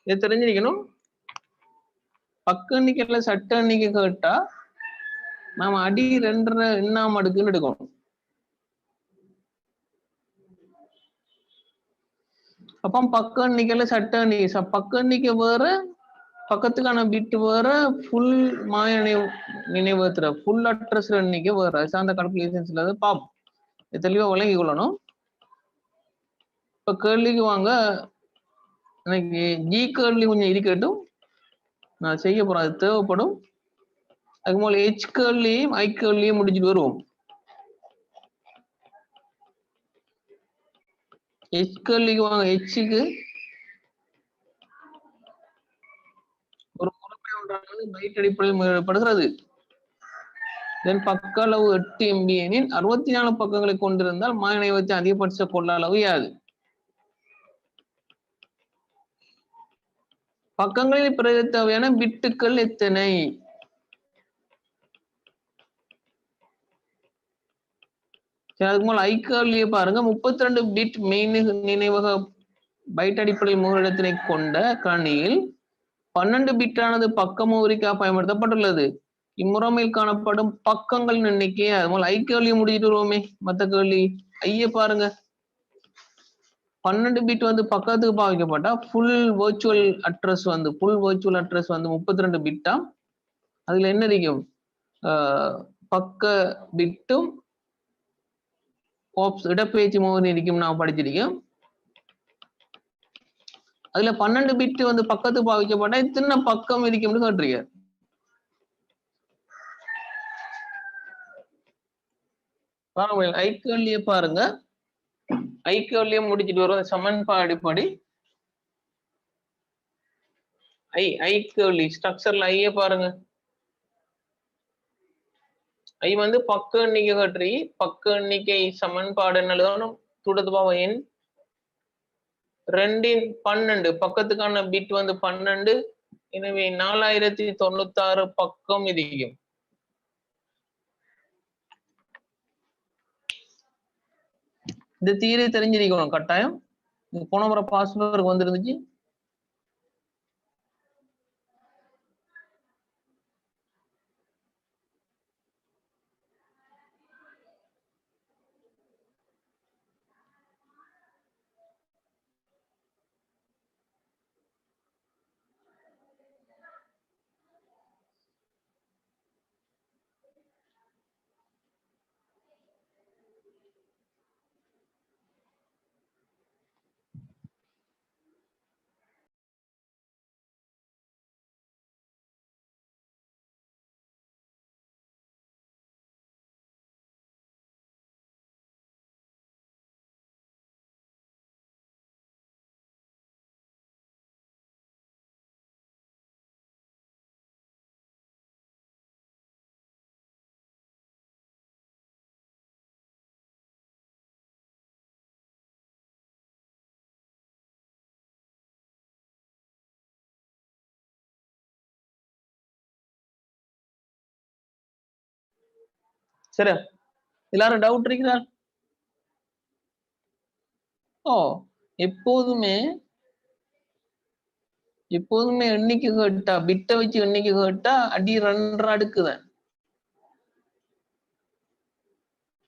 இது தெரிஞ்சிருக்கணும். பக்க எண்ணிக்கையில சட்ட எண்ணிக்கை கேட்டா நாம அடி 2 எண்ணாம் அடுக்குன்னு எடுக்கணும். அப்ப பக்க எண்ணிக்கையில சட்ட எண்ணிக்கை பக்க எண்ணிக்கை வேற, பக்கத்துக்கான பிட் வேற, ஃபுல் மாய நினைவகத்துல ஃபுல் அட்ரஸ் எண்ணிக்கை வேற. சார்ந்த கால்குலேஷன்ஸ்ல பாப்போம், தெளிவா விளங்கி கொள்ளணும். இப்ப கேள்விக்கு வாங்க. எனக்கு ஜி கேள்வி கொஞ்சம் இருக்கட்டும், நான் செய்ய போறேன், அது தேவைப்படும். அதுக்கு மேல ஹெச் கேள்வியும் ஐ கேள்வியும் முடிச்சுட்டு வருவோம். ஹெச் கேள்விக்கு வாங்க. ஹெச்சுக்கு ஒரு முறைமை ஒன்றானது பைட் அடிப்படையில் முறைப்படுகிறது. தென் பக்க அளவு 8 MB எனில் 64 பக்கங்களை கொண்டிருந்தால் மாய நினைவகத்தின் அதிகபட்ச கொள்ள அளவு யாது? பக்கங்களில் பிறகு தேவையான பிட்டுகள் எத்தனை? அதுக்கு மேல ஐ கேள்வியை பாருங்க. 32 பிட் மெயின் நினைவக பைட் அடிப்படையில் முகரிடத்தினை கொண்ட கணினியில் 12 பிட்டானது பக்க முகவரிக்காக பயன்படுத்தப்பட்டுள்ளது. இம்முறைமையில் காணப்படும் பக்கங்களின் எண்ணிக்கை. அது போல ஐ கேள்வியை முடிச்சுட்டு வருவோமே. மத்த கேள்வி ஐய பாருங்க. 12 பிட் வந்து பக்கத்துக்கு பாவிக்கப்பட்டா ஃபுல் வர்ச்சுவல் அட்ரஸ் வந்து 32 பிட்டா. அதுல என்ன இருக்கும்? பக்க பிட்டும் இடப்பெயர்ச்சி முகவரி இருக்கும், நான் படிச்சிருக்கேன். அதுல 12 பிட் வந்து பக்கத்துக்கு பாவிக்கப்பட்டா இத்தனை பக்கம் இருக்கும்னு கேட்டிருக்க. ஐ கேள்வியை பாருங்க. ஐ கேள்வியை முடிச்சுட்டு வரும் சமன்பாடு அடிப்படை. ஐ கேள்வி ஸ்ட்ரக்சர்ல ஐய பாருங்க. ஐ வந்து பக்க எண்ணிக்கை கற்றி பக்க எண்ணிக்கை சமன்பாடு எழுதணும். எண் 2/12 பக்கத்துக்கான பிட் வந்து 12. எனவே 4096 பக்கம் இருக்கும். இந்த தீரை தெரிஞ்சிருக்கணும் கட்டாயம். போன முறை பாஸ்வேர்டு வந்துருந்துச்சு. சரி, எல்லாரும் டவுட் இருக்குதா? எப்போதுமே எண்ணிக்கை கேட்டா பிட்டை வச்சு எண்ணிக்கை கேட்டா அடி 2 அடுக்குதான்.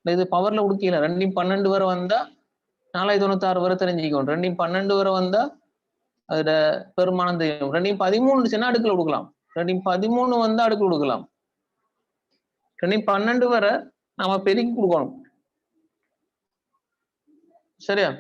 இது பவர்ல கொடுக்கல. 2/12 வரை வந்தா 4096 வரை தெரிஞ்சுக்கணும். 2/12 வரை வந்தா அதோட பெருமானம் தெரியும். 2/13 அடுக்குல கொடுக்கலாம். 2/13 வந்தா அடுக்கு கொடுக்கலாம். 2/12 வரை நாம பெருக்கி கொடுக்கணும். சரியா?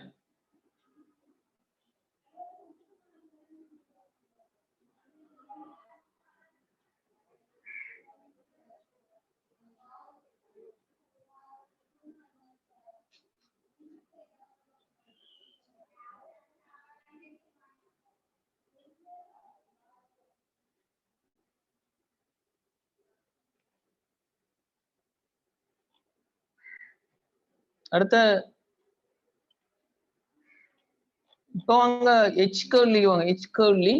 அடுத்த இப்போ வாங்க ஹெச் கேர்லி வாங்க. ஹெச் கேர்லி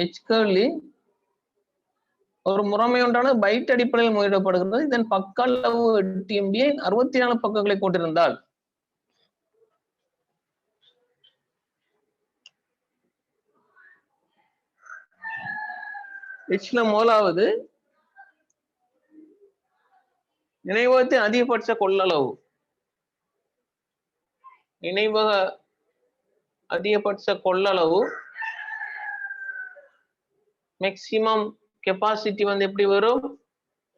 h curly ஒரு முறைமை ஒன்றான பைட் அடிப்படையில் முறையிடப்படுகிறது. இதன் பக்க அளவு 8 MB 64 பக்கங்களை கொண்டிருந்தால் ஹெச்ல முதலாவது நினைவகத்தின் அதிகபட்ச கொள்ளளவு, நினைவக அதிகபட்ச கொள்ளளவு மேக்சிமம் கெப்பாசிட்டி வந்து எப்படி வரும்?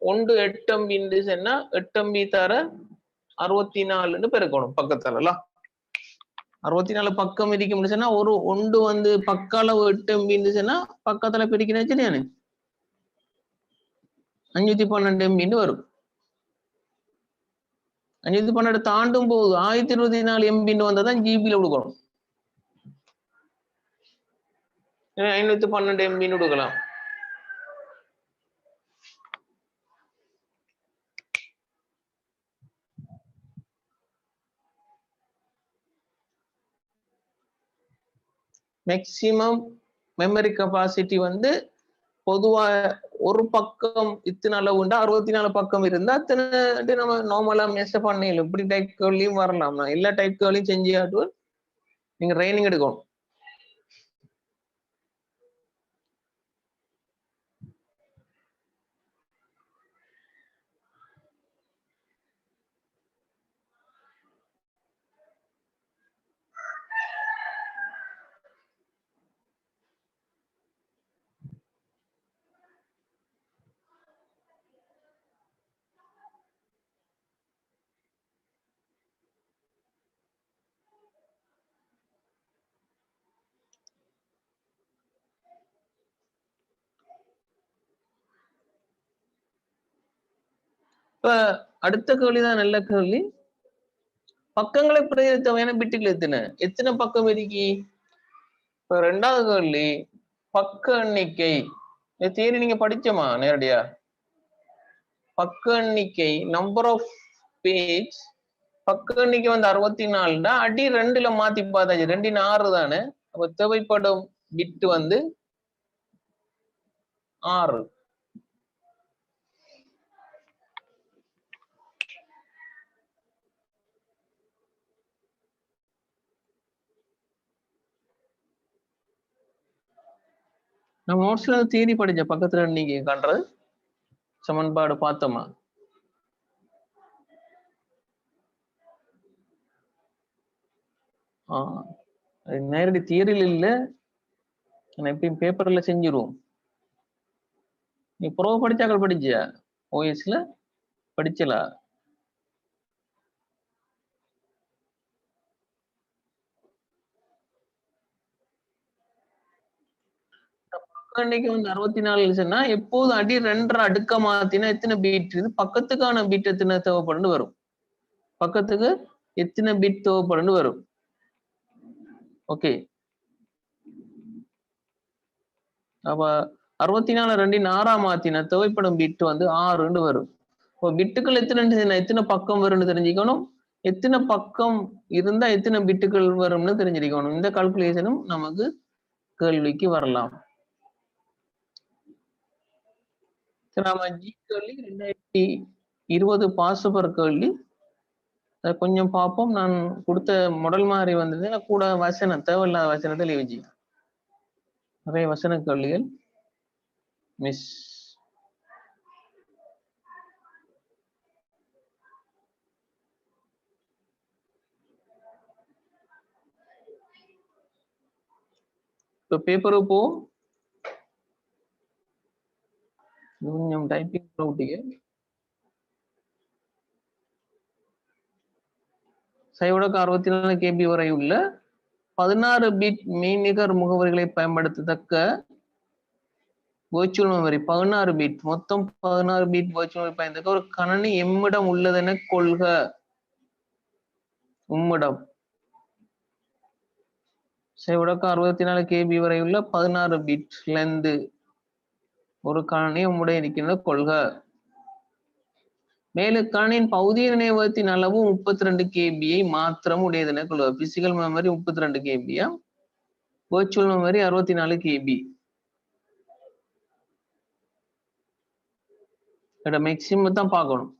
1 8 MB சொன்னா 8 MB தர 64 பெருக்கணும் பக்கத்துல 64 பக்கம் இருக்க முடிச்சுன்னா ஒரு ஒன்று வந்து பக்க அளவு 8 MB சொன்னா பக்கத்துல பிரிக்கணும் சரியானு 512 MB வரும். 512 தாண்டும் போது 1024 MB வந்தாதான் ஜிபியில கொடுக்கணும். 512 MB கொடுக்கலாம். மேக்சிமம் மெமரி கெப்பாசிட்டி வந்து பொதுவா ஒரு பக்கம் இத்தனை அளவு உண்டா 64 பக்கம் இருந்தா அத்தனை நம்ம நார்மலா மெஷர் பண்ணல. இப்படி டைப் கேர்லையும் வரலாம். நான் எல்லா டைப் கேர்லையும் செஞ்சு காட்டுவேன். நீங்க ட்ரைனிங் எடுக்கணும். இப்ப அடுத்த கேள்விதான் நல்ல கேள்வி. பக்கங்களை பிரதிநிதித்துவமான பிட்டுகள் எத்தனை பக்கம் இருக்கு? இப்ப ரெண்டாவது கேள்வி பக்க எண்ணிக்கை. இந்த தியரி நீங்க படிச்சோமா நேரடியா? பக்க எண்ணிக்கை நம்பர் ஆஃப் பேஜ் பக்க எண்ணிக்கை வந்து 64 அடி 2ல மாத்தி பார்த்தாச்சு. 2 6 தானே. அப்ப தேவைப்படும் பிட் வந்து 6. நம்ம நோட்ஸ்ல தியரி படிச்ச பக்கத்துல நீங்க காண்றது சமன்பாடு பார்த்தோமா? நேரடி தியரியில் இல்ல, எப்பயும் பேப்பர்ல செஞ்சிருவோம். நீ ப்ரோ படிச்சாக்கள் படிச்சியா? ஓஎஸ்ல படிச்சலா? அன்னைக்கு வந்து 64 எப்போது அடி 2 அடுக்க மாத்தினா எத்தனை பீட்? இது பக்கத்துக்கான பீட் எத்தனை தேவைப்படும் வரும். பக்கத்துக்கு எத்தனை பீட் தேவைப்படும் வரும். ஓகே, அப்ப 64 2 6 மாத்தினா தேவைப்படும் பீட் வந்து 6 வரும். இப்போ பிட்டுகள் எத்தனை பக்கம் வரும்னு தெரிஞ்சுக்கணும். எத்தனை பக்கம் இருந்தா எத்தனை பிட்டுகள் வரும்னு தெரிஞ்சிருக்கணும். இந்த கால்குலேஷனும் நமக்கு கேள்விக்கு வரலாம். நாம ஜி கேள்வி 2020 பாசுபர் கேள்வி கொஞ்சம் பார்ப்போம். நான் கொடுத்த மாடல் மாதிரி வந்தது கூட வசனம் தேவையில்லாத வசனத்தை லீவ் நிறைய வசன கேள்விகள் மிஸ். இப்போ பேப்பரு போ கொஞ்சம் டைப்பிங் ப்ரௌட்டிங்க சைவடக்கு 64 KB வரை உள்ள 16 பிட் மெய்நிகர் முகவரிகளை பயன்படுத்தத்தக்க virtual மெமரி 16 பிட் மொத்தம் 16 பிட் virtual மெமரி பயன்படுத்த ஒரு கணனி எம்மிடம் உள்ளதென கொள்க. உம்மிடம் சைவடக்கு 64 KB வரை உள்ள 16 பிட்ல இருந்து ஒரு கணனி உம்முடைய இருக்கின்ற கொள்க. மேலும் கணினியின் பகுதிய நினைவகத்தின் அளவு 32 KB மாத்திரம் உடையதென கொள்க. Physical memory 32 KB, virtual memory 64 KB. Maximum தான் பார்க்கணும்.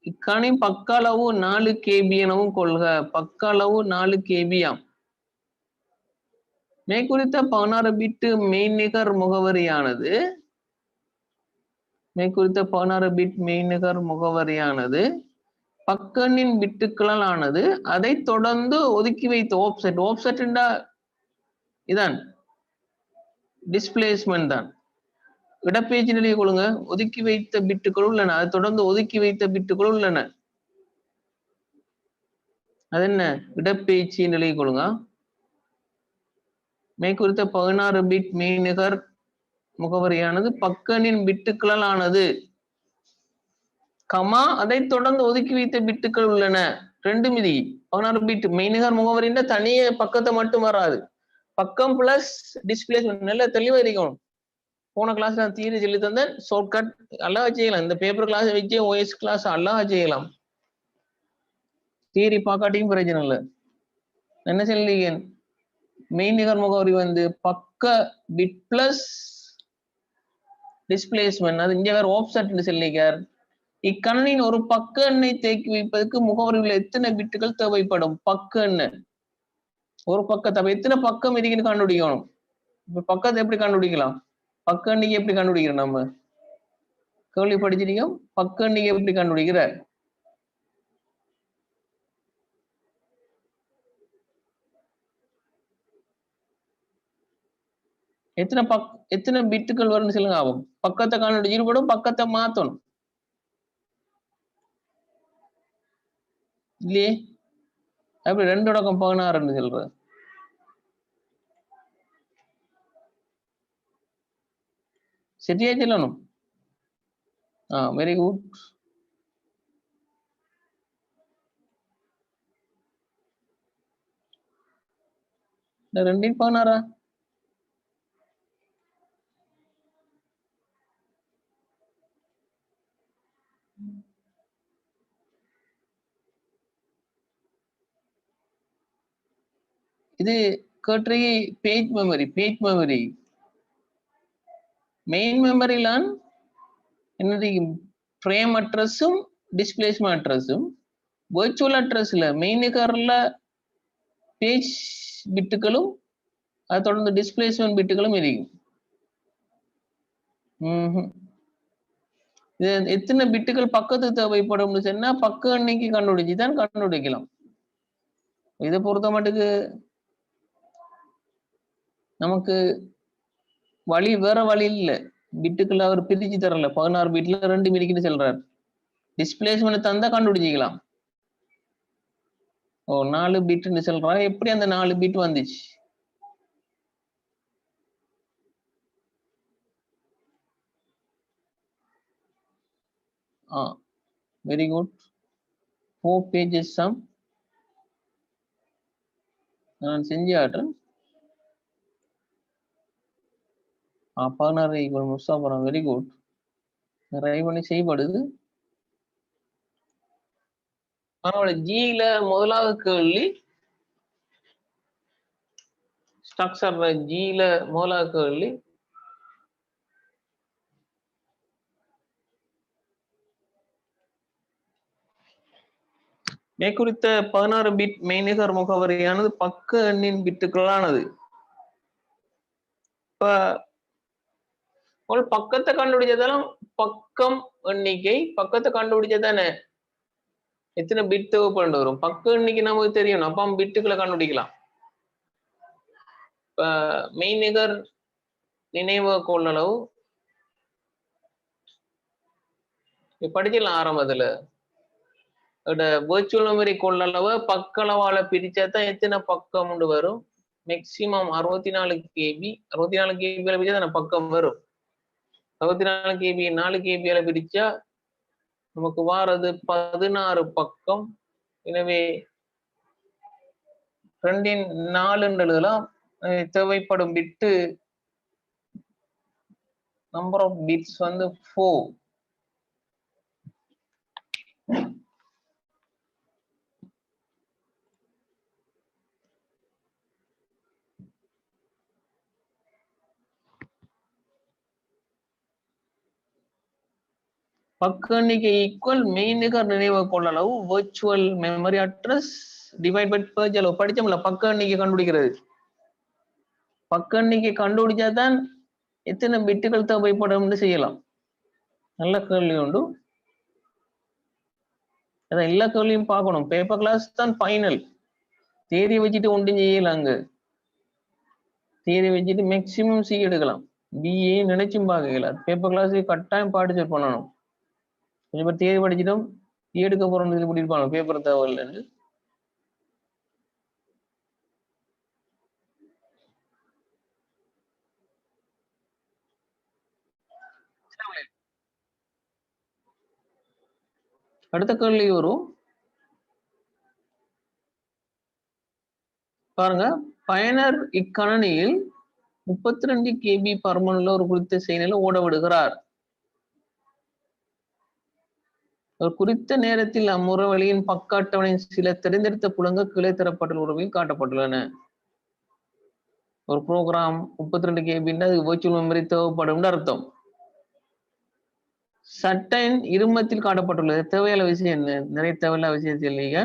இக்காணி பக்க அளவு 4 KB எனவும் கொள்க. பக்க அளவு 4 KB ஆம். மேற்குறித்த 16 பிட் மெய்நிகர் முகவரியானது பக்கெண்ணின் பிட்டுகளால் ஆனது. அதை தொடர்ந்து ஒதுக்கி வைத்த ஆஃப்செட் இதான் டிஸ்பிளேஸ்மெண்ட் தான். இடப்பெயர்ச்சி நிலையை கொள்ளுங்க. ஒதுக்கி வைத்த பிட்டுகள் உள்ளன. அதை தொடர்ந்து ஒதுக்கி வைத்த பிட்டுகள் உள்ளன. அது என்ன? இடப்பெயர்ச்சி நிலையை கொள்ளுங்க. மேற்குறித்த 16 பிட் மெய்நிகர் முகவரியானது பக்கெண்ணின் பிட்டுகளால் ஆனது, கமா அதை தொடர்ந்து ஒதுக்கி வைத்த பிட்டுகள் உள்ளன. 2 மிதி 16 பிட் மெய்நிகர் முகவரின்ற தனியே பக்கத்தை மட்டும் வராது. பக்கம் பிளஸ் டிஸ்பிளேஸ்மெண்ட். நல்ல தெளிவா இருக்கணும். போன கிளாஸ் நான் தியரி சொல்லி தந்தேன். ஷார்ட்கட் அழகா செய்யலாம். இந்த பேப்பர் கிளாஸ் வச்சு OS கிளாஸ் அழகா செய்யலாம். தியரி பார்க்காட்டியும் பிரச்சனை இல்லை. என்ன சொல்லீங்க? மெய்நிகர் முகவரி வந்து பக்க பிட் பிளஸ் டிஸ்பிளேஸ்மெண்ட். அது இங்க வேற ஆஃப்செட் சொல்லிக்கார். இக்கணினின் ஒரு பக்க எண்ணை தேக்கி வைப்பதற்கு முகவரியில் எத்தனை பிட்டுகள் தேவைப்படும்? பக்க எண்ணை ஒரு பக்கத்தை எத்தனை பக்கம் இருக்குன்னு கண்டுபிடிக்கணும். இப்ப பக்கத்தை எப்படி கண்டுபிடிக்கலாம்? பக்க எண்ணிக்கை எப்படி கண்டுபிடிக்கிறோம்? நம்ம கேள்வி படிச்சிருக்கோம். பக்க எண்ணிக்கை எப்படி கண்டுபிடிக்கிற? எத்தனை பிட்டுகள் வரும்னு சொல்லுங்க. ஆகும் பக்கத்தை கண்டுபிடிச்சிருப்படும். பக்கத்தை மாத்தணும் இல்லையே? அப்படி 2/16 சொல்ற. சரியா சொல்லணும். Very good. இந்த 2/16 இது கேட்டரி பேஜ் மெமரி மெயின் மெமரிலான் என்னது? ஃப்ரேம் அட்ரஸும் டிஸ்பிளேஸ்மெண்ட் அட்ரஸும். வெர்ச்சுவல் அட்ரஸ்ல மெய்நிகர்ல பேஜ் பிட்டுகளும் அதை தொடர்ந்து டிஸ்பிளேஸ்மெண்ட் பிட்டுகளும் இருக்கும். எத்தனை பிட்டுகள் பக்கத்துக்கு தேவைப்படும் சொன்னா பக்க எண்ணிக்கை கண்டுபிடிச்சுதான் கண்டுபிடிக்கலாம். இதை பொறுத்த மட்டுக்கு நமக்கு வேற வழி இல்ல. பிட்டுக்குள்ள அவர் பிரிச்சு தரல. 16 பிட்ல 2 மிதிக்குன்னு சொல்றாரு. டிஸ்பிளேஸ்மெண்ட் தந்தா கண்டுபிடிச்சிக்கலாம். 4 பிட்னு சொல்றாரு. எப்படி அந்த 4 பிட் வந்துச்சு? Very good. 4 pages sum நான் செஞ்சு ஆட்டுறேன். 16 ஈக்குவல் முஸ்தாபுரம். Very good. ட்ரை பண்ணி செய்யப்படுது. பரவாயில்ல. ஜில முதலாவது கேள்வி ஸ்ட்ரக்சர். ஜில முதலாவது கேள்வி மேற்குறித்த 16 பிட் மெய்நிகர் முகவரியானது பக்க எண்ணின் பிட்டுகளானது. இப்ப ஒரு பக்கத்தை கண்டுபிடிச்சதாலும் பக்கம் எண்ணிக்கை பக்கத்தை கண்டுபிடிச்சதானே எத்தனை பிட் தேவைப்பட்டு வரும். பக்க எண்ணிக்கை நமக்கு தெரியணும். அப்ப பிட்டுகளை கண்டுபிடிக்கலாம். இப்ப மெய்நிகர் நினைவு கொள்ளளவு படிக்கலாம். ஆரம்பத்துல வெர்ச்சுவல் மெமரி கொள்ளளவு பக்களவால பிரிச்சாதான் எத்தனை பக்கம் வரும்? Maximum 64 KB. 64 KB பிரிச்சா பக்கம் வரும். 64 KB 4 KB பிரிச்சா நமக்கு வாரது 16 பக்கம். எனவே 2/4 தேவைப்படும் பிட்டு நம்பர் ஆஃப் பிட்ஸ் வந்து 4. பக்க எண்ணிக்கை ஈக்குவல் மெய்நிகர் நினைவு கொள்ளளவு virtual memory address divide by page அளவு. படிச்சோம்ல பக்க எண்ணிக்கை கண்டுபிடிக்கிறது. பக்க எண்ணிக்கை கண்டுபிடிச்சாதான் எத்தனை பிட்டுகள் தேவைப்படும் செய்யலாம். நல்ல கேள்வி உண்டு. அதான் எல்லா கேள்வியும் பார்க்கணும். பேப்பர் கிளாஸ் தான் ஃபைனல். தேதி வச்சுட்டு ஒன்றும் செய்யலாங்க. தேதி வச்சுட்டு மேக்சிமம் சி எடுக்கலாம். பிஏ நினைச்சும் பார்க்கல. பேப்பர் கிளாஸ் கட்டாயம் பார்ட்டிசிபேட் பண்ணணும். கொஞ்சம் பேர் தேதி படிச்சிட்டோம் எடுக்க போறோம் இருப்பாங்க பேப்பர் தேவையில்லைன்னு. அடுத்த கேள்வி வரும் பாருங்க. பயனர் இக்கணனியில் 32 KB பர்மன்ல ஒரு குறித்த செயலில் ஓட விடுகிறார். ஒரு குறித்த நேரத்தில் அம்முறவழியின் பக்க அட்டவணையின் சில தெரிந்தெடுத்த புலங்கள் கீழே தரப்பட்டுள்ள உறவில் காட்டப்பட்டுள்ளன. ஒரு ப்ரோக்ராம் 32 KB அது virtual memory தேவைப்படும் அர்த்தம். சட்டைன் இருமத்தில் காட்டப்பட்டுள்ளது. தேவையான விஷயம் என்ன? நிறைய தேவையில்லாத விஷயத்தில் இல்லையா?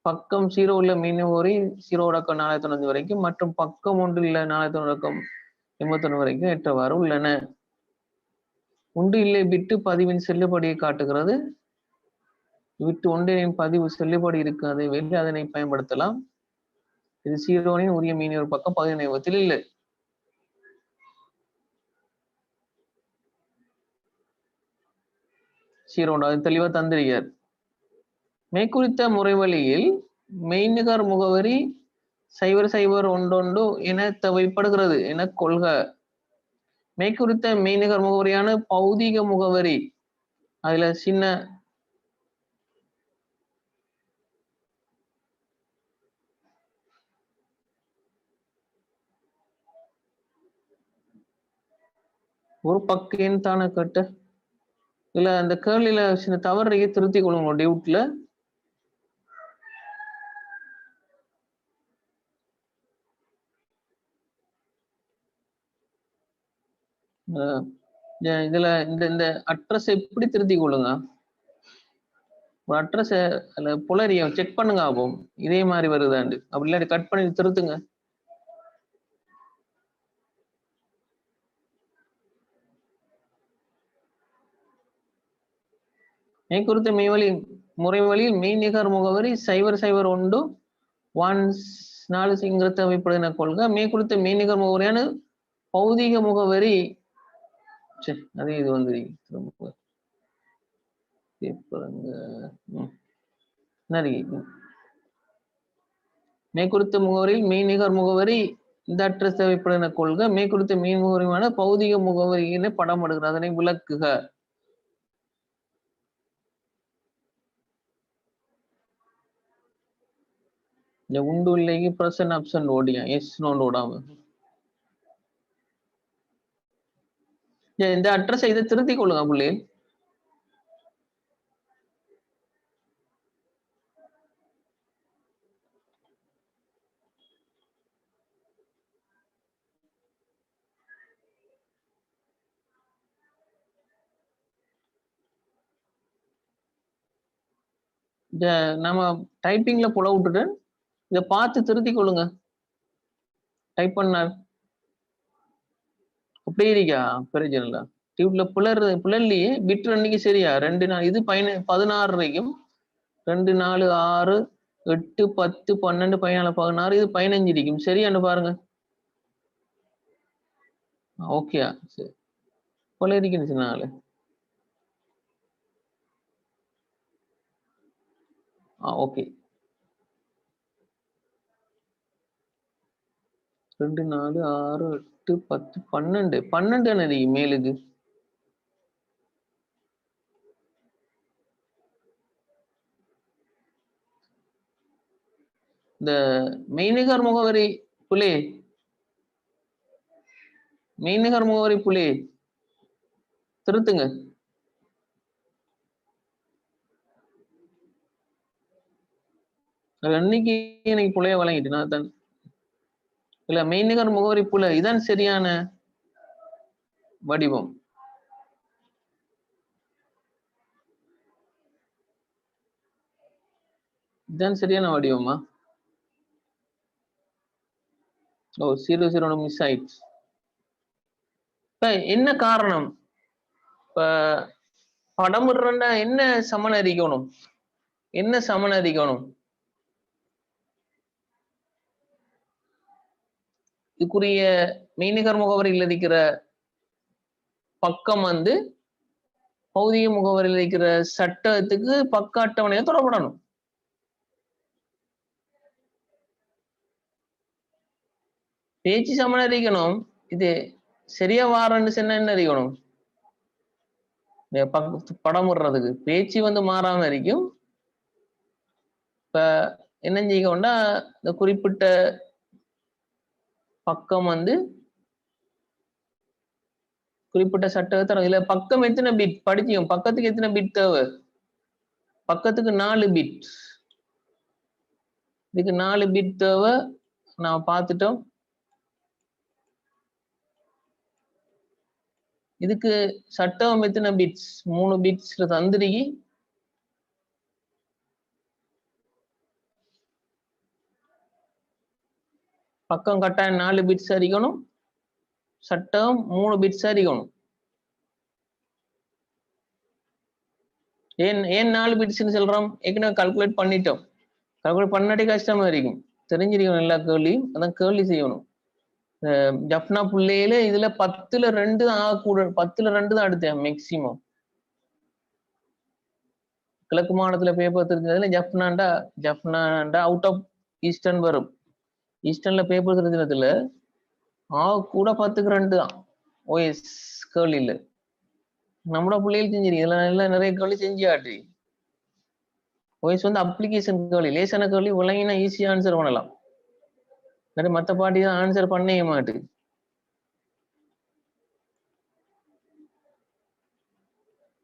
பக்கம் 0 உள்ள மீனவரி 0 அடக்கம் 495 வரைக்கும் மற்றும் பக்கம் 1 உள்ள 491 அடக்கம் 81 வரைக்கும் ஏற்றவாறு உள்ளன. உண்டு இல்லை பிட்டு பதிவின் செல்லுபடியை காட்டுகிறது. விட்டு ஒன்றின் பதிவு செல்லுபடி இருக்காது வெளியே அதனை பயன்படுத்தலாம். இது 0 உரிய மீனவர் பக்கம் 15 இல்லை. தெளிவா தந்திரியார். மேற்குறித்த முறைவழியில் மெய்நிகர் முகவரி 0011 என தேவைப்படுகிறது என கொள்க. மேற்குறித்த மெய்நிகர் முகவரியான பௌதிக முகவரி அதுல சின்ன ஒரு பக்கம் தானே கட்டு இல்ல அந்த கேள்வியில சின்ன தவறு திருத்தி கொள்ளுங்க டியூட்ல. இதுல இந்த அட்ரஸ் எப்படி திருத்தி கொள்ளுங்க. ஒரு அட்ரஸ் புலரிய செக் பண்ணுங்க ஆகும் இதே மாதிரி வருதாண்டு. அப்படி இல்லாட்டி கட் பண்ணி திருத்துங்க. மேற்குறித்த மெய்வழி முறைவழியில் மெய்நிகர் முகவரி 0011 4 தேவைப்படுகிற கொள்கை. மேற்குறித்த மெய்நிகர் முகவரியான பௌதிக முகவரி அதே இது வந்து மேற்குறித்த முகவரியில் மெய்நிகர் முகவரி இந்த அட்ரஸ் தேவைப்படுகிற கொள்கை. மேற்குறித்த மெய் முகவரியான பௌதிக முகவரியினை படம் எடுக்கிறது. அதனை விளக்குக. உண்டு இல்லைக்கு பிரசன்ட் ஆப்ஷன் ஓடியா எஸ் நோண்டு ஓடாம இந்த அட்ரஸ் இதை திருத்திக் கொள்ளுங்க புள்ளி. நம்ம டைப்பிங்ல புல விட்டுட்டு இதை பார்த்து திருத்தி கொள்ளுங்க. டைப் பண்ணார் அப்படியே இருக்கா பிரச்சனை டியூட்ல புலர்லயே பிட் அன்னைக்கு சரியா 2 நாள் இது 16 வரைக்கும் 2 4 6 8 10 12 14 16 இது 15 இருக்கும் சரியான்னு பாருங்க. ஓகேயா சரி புல இருக்குன்னு நாலு. ஓகே 2 4 6 8 10 12 என்னது மேலுக்கு இந்த மெய்நிகர் முகவரி புலே மெய்நிகர் முகவரி புலே திருத்துங்க. அன்னைக்கு எனக்கு புலைய வழங்கிட்டு நான் தான் இல்ல மெய்நிகர் முகவரி புல இதான் சரியான வடிவம். இதுதான் சரியான வடிவமா? ஓ 0 மிஸ் ஆயிடுச்சு. இப்ப என்ன காரணம்? இப்ப படமிடுறேன்னா என்ன சமன் அறிக்கணும்? என்ன சமன் அறிக்கணும்? இதுக்குரிய மெய்நிகர் முகவரியில் இருக்கிற பக்கம் வந்து பௌதிக முகவரியில் இருக்கிற சட்டத்துக்கு பக்க அட்டவணையை தொடரப்படணும். பேச்சு சமன் அறிக்கணும். இது சரியா வாரன்னு சொன்னா என்ன அறிக்கணும்? படம் விடுறதுக்கு பேச்சு வந்து மாறாம இருக்கும். இப்ப என்ன செய்யணும்னா இந்த குறிப்பிட்ட பக்கம் வந்து குறிப்பிட்ட சட்டத்தை இதுல பக்கம் எத்தனை பிட் படிச்சியும்? பக்கத்துக்கு எத்தனை பிட் தேவை? பக்கத்துக்கு 4 பிட். இதுக்கு 4 பிட் தேவை. நான் பார்த்துட்டோம். இதுக்கு சட்டம் எத்தனை பிட்ஸ்? 3 பிட்ஸ்ல தந்திரிக்கி. பக்கம் கட்டாயம் 4 பிட்ஸ் அறிக்கணும். சட்டம் 3 பிட்ஸ் அறிக்கணும். ஏன் 4 பிட்ஸ்ன்னு சொல்றோம்? ஏற்கனவே கால்குலேட் பண்ணிட்டோம். கால்குலேட் பண்ணாட்டி கஷ்டமா இருக்கும். தெரிஞ்சிருக்கணும் எல்லா கேள்வியும். அதான் கேள்வி செய்யணும். ஜப்னா பிள்ளையில இதுல 10ல 2 ஆகக்கூட 10ல 2 தான் எடுத்தேன் மேக்சிமம். கிழக்கு மாநிலத்துல பேப்பர் தெரிஞ்சதுல ஜப்னாண்டா அவுட் ஆஃப் ஈஸ்டர்ன் வரும். ஈஸ்டர்ன்ல பேப்பர் தெரிஞ்சதுல கூட 10க்கு 2 தான். ஓஎஸ் கேள்வியில நம்மளோட பிள்ளைகள் செஞ்சிருக்கு. இதெல்லாம் நிறைய கேள்வி செஞ்சு ஆட்டி. ஓஎஸ் வந்து அப்ளிகேஷன் கேள்வி, லேசான கேள்வி விளங்கினா ஈஸியா ஆன்சர் பண்ணலாம். நிறைய மற்ற பாட்டி தான் ஆன்சர் பண்ணவே மாட்டு.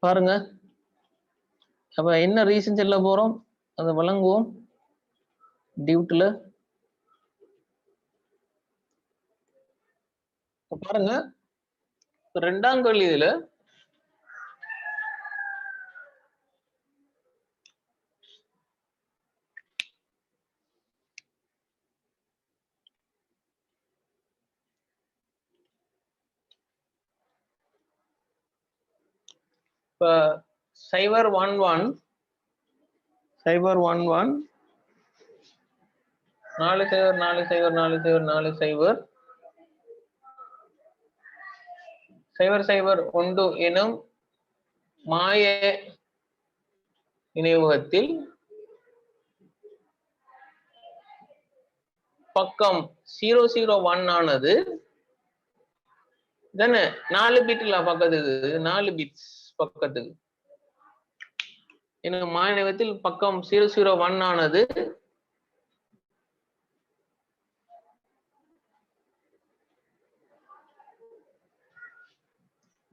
பாருங்க. அப்ப என்ன ரீசன் சொல்ல போறோம் அதை விளங்குவோம். டியூட்ல பாருங்க. ரெண்டாம் கேள்வி இதுல இப்ப 011 4040 4040 001 எனும் மாய நினைவகத்தில் பக்கம் 001 ஆனது 4 பிட்ல பக்கத்துக்கு 4 பிட்ஸ் பக்கத்துக்கு எனும் மாய நினைவகத்தில் பக்கம் 001 ஆனது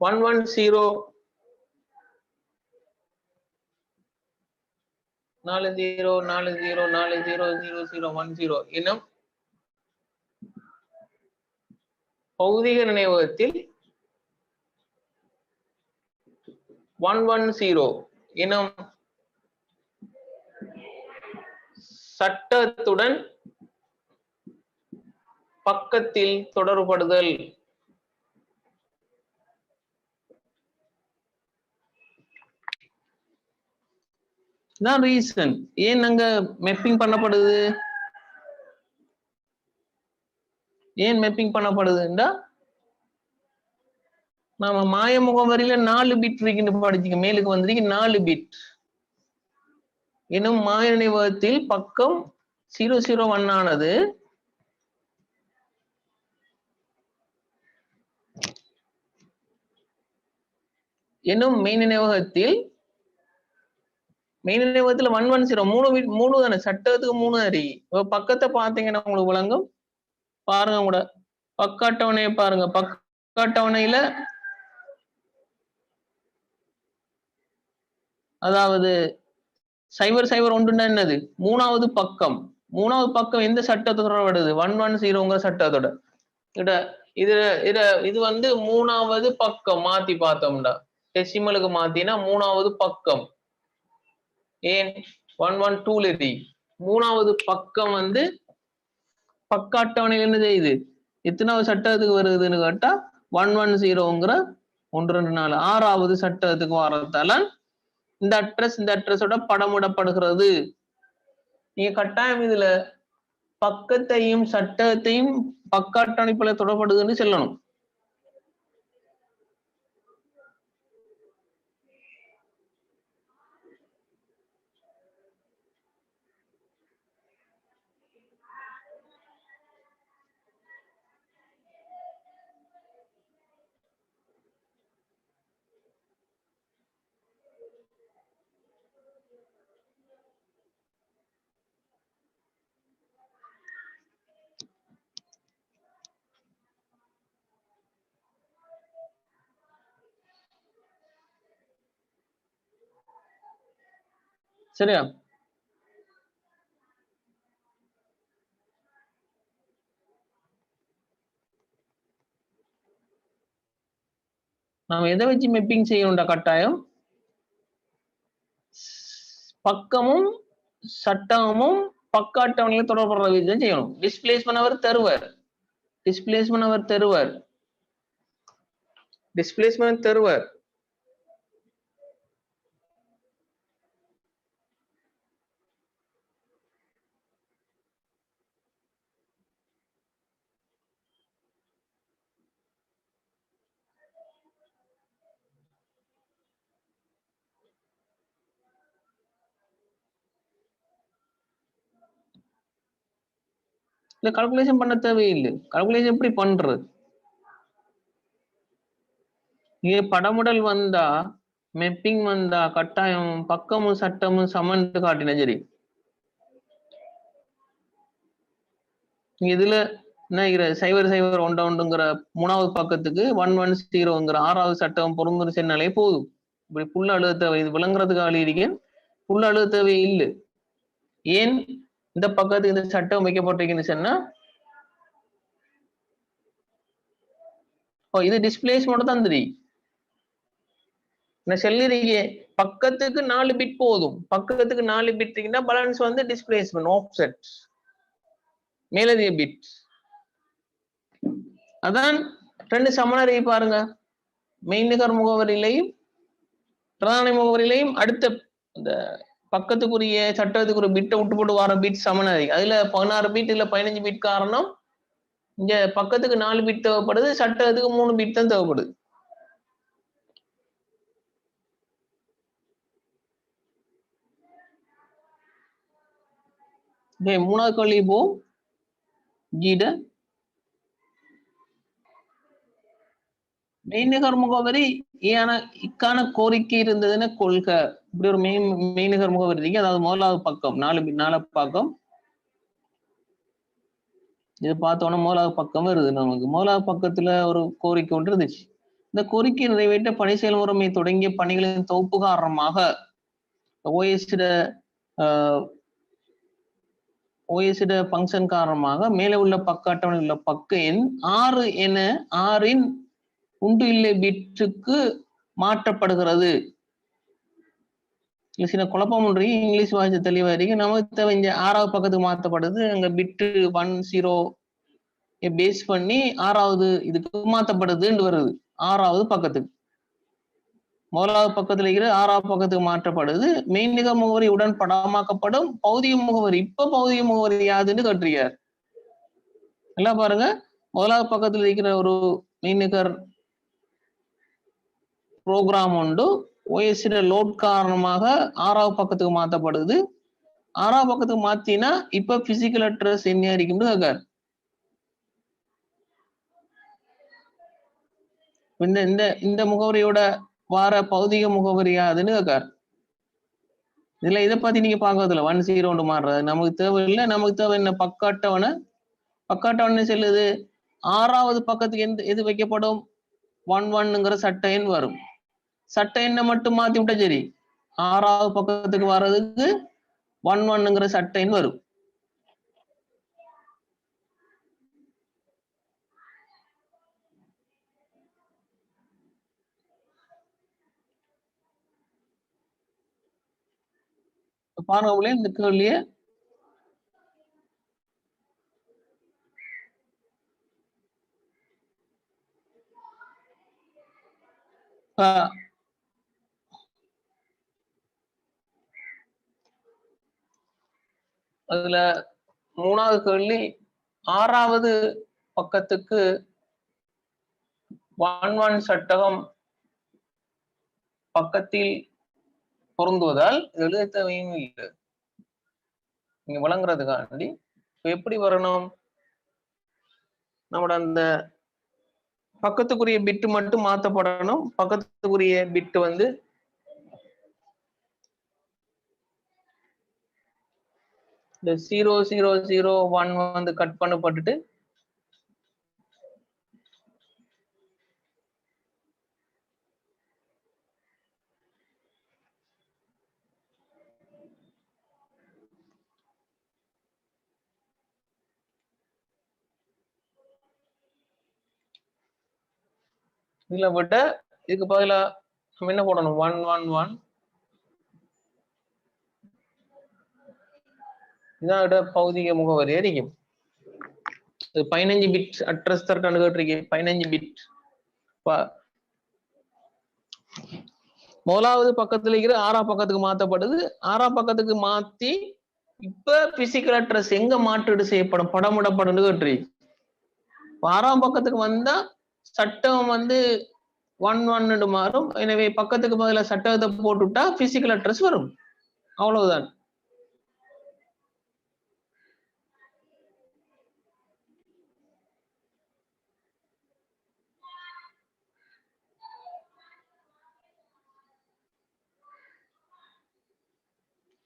110 40400010 எனும் பௌதிக நினைவகத்தில் 110 எனும் சட்டத்துடன் பக்கத்தில் தொடர்படுதல். தான் ரீசன். ஏன் அங்க மேப்பிங் பண்ணப்படுது? ஏன் மேப்பிங் பண்ணப்படுதுன்னா நாம மாய முகவரியில 4 பிட் இருக்குன்னு படிச்சுக்க. மேலுக்கு வந்திருக்கு 4 பிட் எனும் மாய நினைவகத்தில் பக்கம் 001 ஆனது எனும் மெய் நினைவகத்தில் 110 3 தானே சட்டத்துக்கு 3 அறி. பக்கத்தை பார்த்தீங்கன்னா உங்களுக்கு விளங்கும். பாருங்க கூட பக்க அட்டவணையை பாருங்க. பக்க அட்டவணையில அதாவது 001 என்னது? 3வது பக்கம். 3வது பக்கம் எந்த சட்டத்தோட வருது? 110 சட்டத்தோட. இது வந்து 3வது பக்கம். மாத்தி பார்த்தோம்டா டெசிமலுக்கு மாத்தினா 3வது பக்கம். ஏன் 112 இருக்கு. மூணாவது பக்கம் வந்து பக்க அட்டவணையில் என்ன செய்யுது, எத்தனாவது சட்டத்துக்கு வருதுன்னு கேட்டா 110ங்கிற 124 6வது சட்டத்துக்கு வரதால இந்த அட்ரஸோட படமிடப்படுகிறது. நீங்க கட்டாயம் இதுல பக்கத்தையும் சட்டத்தையும் பக்க அட்டவணைப்புல தொடர்படுதுன்னு சொல்லணும். சரியா? நாம எதை வச்சு மெப்பிங் செய்யணும்டா கட்டாயம்? பக்கமும் சட்டமும் பக்க அட்டவணையில தொடர்படுற விதம் செய்யணும். டிஸ்பிளேஸ்மென்ட் அவர் தருவார். இல்ல கால்குலேஷன் பண்ண தேவையில்லை. கால்குலேஷன் எப்படி பண்றது? இங்க படமுடல் வந்தா மெப்பிங் வந்தா கட்டாயம் பக்கமும் சட்டமும் சமன்ட்டு காட்டினா சரி. இதுல என்ன 001ங்கிற மூணாவது பக்கத்துக்கு 110ங்கிற 6வது சட்டம் பொருந்தும் சொன்னாலே போதும். இப்படி புள்ள அழுத்த தேவை, இது விளங்குறதுக்காக இருக்கேன். புள்ள அழுத்த தேவை இல்லை. ஏன் இந்த பக்கத்துக்கு இந்த சட்டம் வைக்கப்பட்டிருக்குன்னு சொன்னா, இது டிஸ்பிளேஸ்மென்ட் தான் தெரியும். நான் சொல்லிருக்கே பக்கத்துக்கு 4 பிட் போதும். பக்கத்துக்கு 4 பிட் இருக்குன்னா பேலன்ஸ் வந்து டிஸ்பிளேஸ்மென்ட் ஆஃப்செட் மேலதிக பிட். அதான் ரெண்டு சமனரை பாருங்க. மெய்நிகர் முகவரியிலையும் பிரதான முகவரியிலையும் அடுத்த இந்த பக்கத்துக்குரிய சட்டத்துக்கு ஒரு பிட்டை விட்டு போட்டு வர பிட் சமனரை. அதுல 16 பிட் இல்ல 15 பிட் காரணம் இங்க பக்கத்துக்கு 4 பிட் தேவைப்படுது, சட்டத்துக்கு 3 பிட் தான் தேவைப்படுது. மூணாவது கேள்வி போ ஜீட மெய்நிகர் முகவரி இக்கான கோரிக்கை இருந்ததுன்னு கொள்க. இப்படி ஒரு மெய்நிகர் முகவரி இருக்கு. அதாவது முதலாவது பக்கம் 4 பக்கம் இது பார்த்தோன்னா முதலாவது பக்கம் வருது. நமக்கு முதலாவது பக்கத்துல ஒரு கோரிக்கை ஒன்று இருந்துச்சு. இந்த கோரிக்கை நிறைவேற்ற பணி செயல்முறை தொடங்கிய பணிகளின் தொகுப்பு காரணமாக ஓஎஸ்ட பங்கன் காரணமாக மேலே உள்ள பக்க அட்டவணையில் உள்ள பக்க எண் 6 என 6ன் உண்டு இல்லை பிட்டுக்கு மாற்றப்படுகிறது. சில குழப்பம் ஒன்று இங்கிலீஷ் வாய்ஸ் தெளிவா இருக்கு. நமக்கு தேவை 6வது பக்கத்துக்கு மாற்றப்படுது. அங்க பிட்டு 10 பேஸ் பண்ணி 6வது இதுக்கு மாற்றப்படுதுன்னு வருது. 6வது பக்கத்துக்கு முதலாவது பக்கத்துல இருக்கிற 6வது பக்கத்துக்கு மாற்றப்படுது. மெய்நிகர் முகவரி உடன் படமாக்கப்படும் பௌதிக முகவரி. இப்ப பௌதிக முகவரி யாதுன்னு கேட்டிருக்கார். எல்லாம் பாருங்க, முதலாவது பக்கத்துல இருக்கிற ஒரு மெய்நிகர் ப்ரோக்ராம் உண்டு. ஓஎஸ்ட லோட் காரணமாக 6வது பக்கத்துக்கு மாற்றப்படுது. 6வது பக்கத்துக்கு மாத்தினா இப்ப பிசிக்கல் அட்ரஸ் என்ன இருக்குன்னு கேட்கார். இந்த முகவரியோட வார பௌதிக முகவரி யாதுன்னு கேட்கார். இதுல இதை பத்தி நீங்க பாக்குறதுல 10 மாறுறது நமக்கு தேவையில்லை. நமக்கு தேவை என்ன, பக்க அட்டவணை செல்லுது. 6வது பக்கத்துக்கு எது வைக்கப்படும், 11ங்கிற சட்ட எண் வரும். சட்ட எண்ணை மட்டும் மாத்தி விட்டா சரி. 6வது பக்கத்துக்கு வர்றதுக்கு 11ங்கிற சட்ட எண் வரும். பாருங்க இந்த கேள்விய அதுல மூணாவது கேள்வி, ஆறாவது பக்கத்துக்கு 1 சட்டகம் பக்கத்தில் பொருந்துவதால் எழுத தேவையும் இல்லை. நீங்க வழங்குறதுக்காண்டி எப்படி வரணும்? நம்மட அந்த பக்கத்துக்குரிய பிட் மட்டும் மாத்தப்படணும். பக்கத்துக்குரிய பிட் வந்து இந்த 0001 வந்து கட் பண்ணப்பட்டுட்டு இதுல விட இதுக்கு பதிலா நம்ம என்ன போடணும்? 111 இதான் பௌதிக முகவரி இருக்கும். 15 பிட் அட்ரஸ் தரட்டான்னு கேட்டிருக்கேன். 15 பிட் முதலாவது பக்கத்துல இருக்கிற 6ஆம் பக்கத்துக்கு மாத்தப்படுது. 6ஆம் பக்கத்துக்கு மாத்தி இப்ப பிசிக்கல் அட்ரஸ் எங்க மாற்றீடு செய்யப்படும், படமிடப்படும் கேட்டிருக்கு. 6ஆம் பக்கத்துக்கு வந்தா சட்டம் வந்து 11 மாறும். எனவே பக்கத்துக்கு பதிலா சட்டத்தை போட்டுட்டா பிசிக்கல் அட்ரஸ் வரும். அவ்வளவுதான்.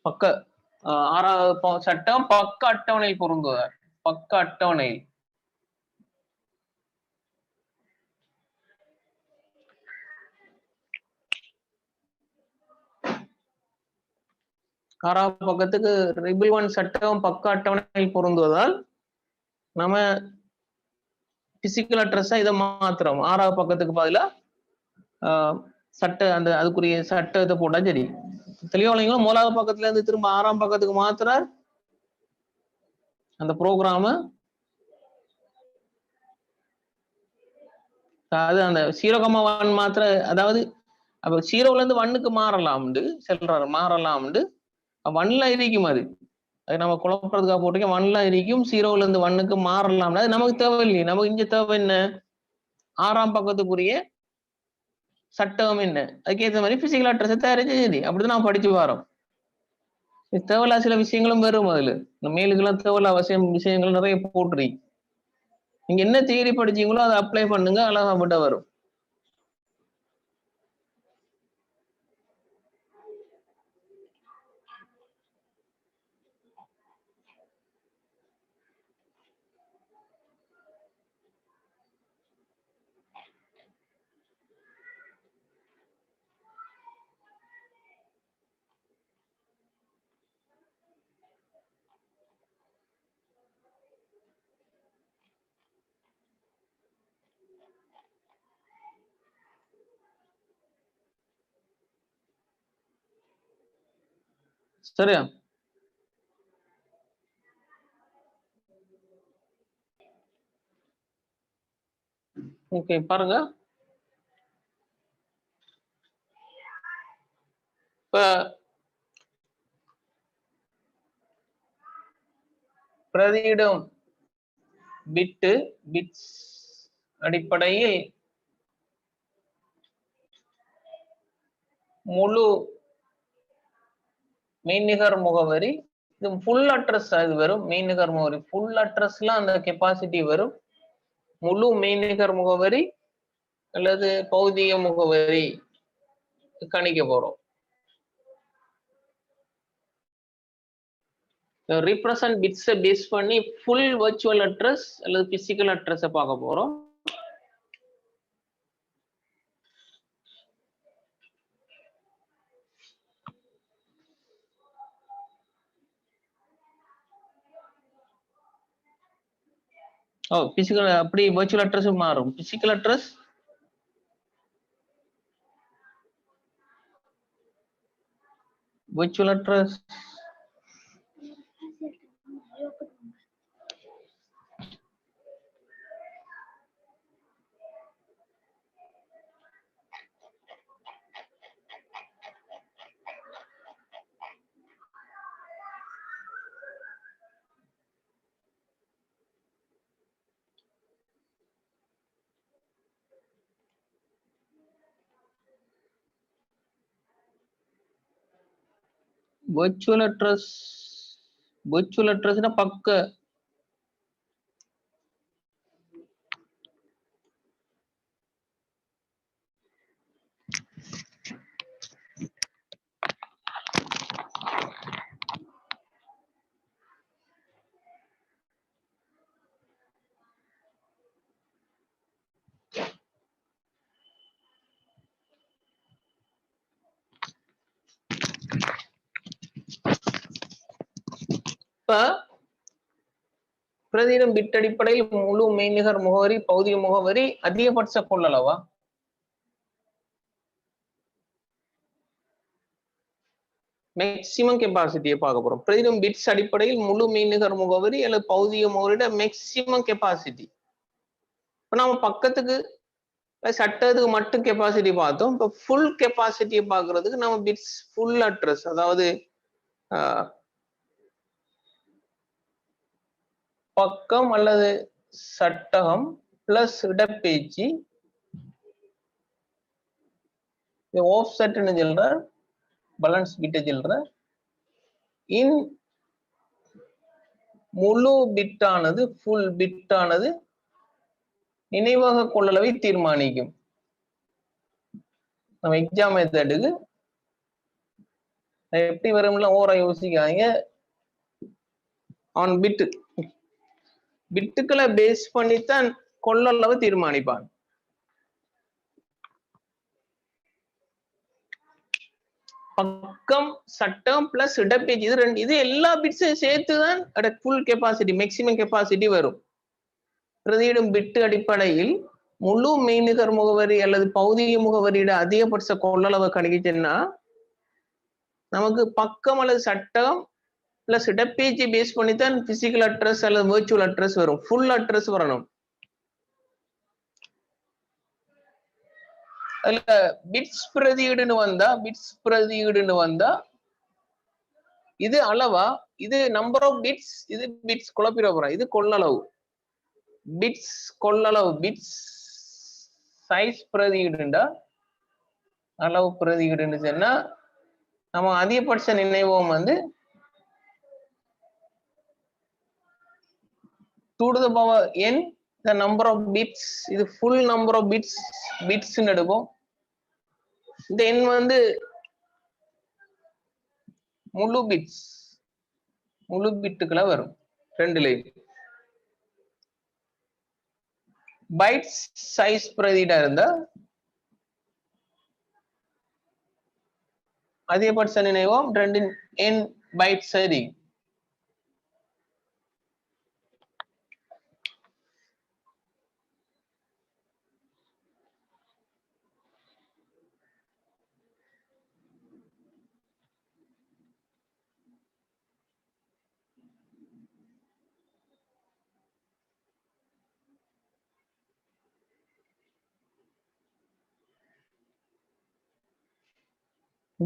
பக்க 6வது சட்டம் பக்க அட்டவணை பொருந்துவார். பக்க அட்டவணை ஆறாவது பக்கத்துக்கு ரிபிள் 1 சட்டம் பக்க அட்டவணை பொருந்துவதால் நம்ம பிசிக்கல் அட்ரஸா இதை மாத்துறோம். 6வது பக்கத்துக்கு பதிலா சட்ட அந்த அதுக்குரிய சட்டத்தை போட்டா சரி. தெளிவாளீங்களா? 3வது பக்கத்துல இருந்து திரும்ப 6ஆம் பக்கத்துக்கு மாத்துறார் அந்த ப்ரோக்ராம. அது அந்த 0,1 மாத்திர, அதாவது அப்ப 0ல இருந்து 1க்கு மாறலாம்னு சொல்றாரு. மாறலாம்னு 1ல இருக்கும். அது நம்ம குழப்பறதுக்காக போட்டிருக்கேன். 1ல இருக்கும். 0ல இருந்து 1க்கு மாறலாம். அது நமக்கு தேவையில்லையே. நமக்கு இங்க தேவை என்ன? 6ஆம் பக்கத்துக்குரிய சட்டம் என்ன, அதுக்கேற்ற மாதிரி பிசிக்கல் அட்ரஸ் தயாரிச்சு அப்படிதான் நான் படிச்சு வரோம். தேவையில்லா சில விஷயங்களும் வரும். அதுல மேலுக்கெல்லாம் தேவையில்லா விஷயங்கள் நிறைய போட்டுறீங்க. நீங்க என்ன தியரி படிச்சீங்களோ அதை அப்ளை பண்ணுங்க, அழகா விட வரும். சரியா? ஓகே, பாருங்க. இப்ப பிரதியிடும் பிட்ஸ் அடிப்படையில் முழு மெய்நிகர் முகவரி, இது ஃபுல் அட்ரஸ். அது வரும் மெய்நிகர் முகவரி. ஃபுல் அட்ரஸ்ல அந்த கெப்பாசிட்டி வரும். முழு மெய்நிகர் முகவரி அல்லது பௌதிக முகவரி கணிக்க போறோம். represent bits பேஸ் பண்ணி full virtual address அல்லது physical address பார்க்க போறோம். physical அப்படி virtual address மாறும். physical address virtual address virtual address பக்க பிரதியிடும் பிட் அடிப்படையில் முழு மெய்நிகர் முகவரி பகுதிய முகவரி அதிகபட்ச கொள்ளளவா? மேக்சிமம் கெப்பாசிட்டியை பார்க்க போறோம். பிரதியிடும் பிட்ஸ் அடிப்படையில் முழு மெய்நிகர் முகவரி அல்லது பகுதிய முகவரியோட மேக்சிமம் கெப்பாசிட்டி. இப்ப நம்ம பக்கத்துக்கு சட்டத்துக்கு மட்டும் கெப்பாசிட்டி பார்த்தோம். இப்ப ஃபுல் கெப்பாசிட்டியை பார்க்கறதுக்கு நம்ம பிட்ஸ் ஃபுல் அட்ரஸ், அதாவது பக்கம் அல்லது சட்டகம் பிளஸ் இடப்பெயர்ச்சி ஆஃப்செட் சொல்ற பேலன்ஸ் பிட் சொல்ற இன் முழு பிட்டானது ஃபுல் பிட்டானது நினைவக கொள்ளளவை தீர்மானிக்கும். நம்ம எக்ஸாம் மெத்தடுக்கு எப்படி வரும்ல ஓர யோசிக்காங்க. அவன் பிட்டுக்களை பேஸ் பண்ணித்தான் கொள்ளளவு தீர்மானிப்பான். பக்கம் சட்டம் பிளஸ் இடப்பெயர்ச்சி இது ரெண்டு, இது எல்லா பிட்ஸையும் சேர்த்துதான் ஃபுல் கெப்பாசிட்டி மேக்சிமம் கெப்பாசிட்டி வரும். பிரதியிடும் பிட்டு அடிப்படையில் முழு மெய்நிகர் முகவரி அல்லது பகுதிய முகவரியோட அதிகபட்ச கொள்ளளவு கணிச்சுன்னா நமக்கு பக்கம் அல்லது சட்டம் பிளஸ் இடப்பெயர்ச்சி பேஸ் பண்ணித்தான் பிசிக்கல் அட்ரஸ் அல்லது வெர்ச்சுவல் அட்ரஸ் வரும். ஃபுல் அட்ரஸ் வரணும். அதுல பிட்ஸ் பிரதியீடுன்னு வந்தா இது அளவா, இது நம்பர் ஆஃப் பிட்ஸ், இது பிட்ஸ் குழப்பிட போறோம். இது கொள்ளளவு, பிட்ஸ் கொள்ளளவு, பிட்ஸ் சைஸ் பிரதியீடுண்டா அளவு பிரதியீடுன்னு சொன்னா நம்ம அதிகபட்ச நினைவகம் வந்து 2 to the power n the number of bits, இது full number of bits எடுப்போம். இந்த n வந்து முழு பிட்டுக்களை வரும் ரெண்டுலையும். பைட்ஸ் சைஸ் பிரதியீடா இருந்தா அதிகபட்ச நினைவகம் 2 n பைட் சரி.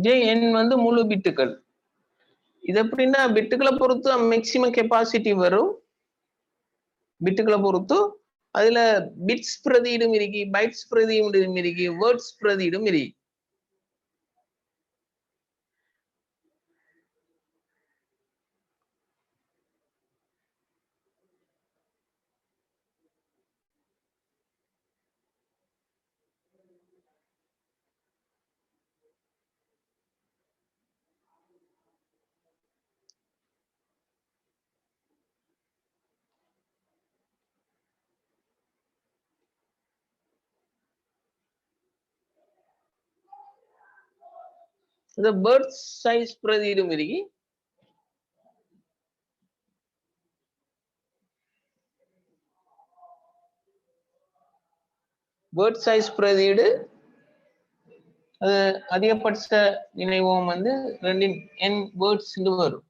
Jn வந்து முழு பிட்டுகள். இது எப்படின்னா பிட்டுகளை பொறுத்து மேக்சிமம் கெப்பாசிட்டி வரும். பிட்டுகளை பொறுத்து அதுல பிட்ஸ் பிரதியிடும் இருக்கு, பைட்ஸ் பிரதியிடும் இருக்கு, வேர்ட்ஸ் பிரதியிடும் இருக்கு. The bird size பிரதியிடும் இருக்கு. பேர்ட் சைஸ் பிரதியீடு அது அதிகபட்ச நினைவகம் வந்து 2 n வேர்ட்ஸ் வரும்.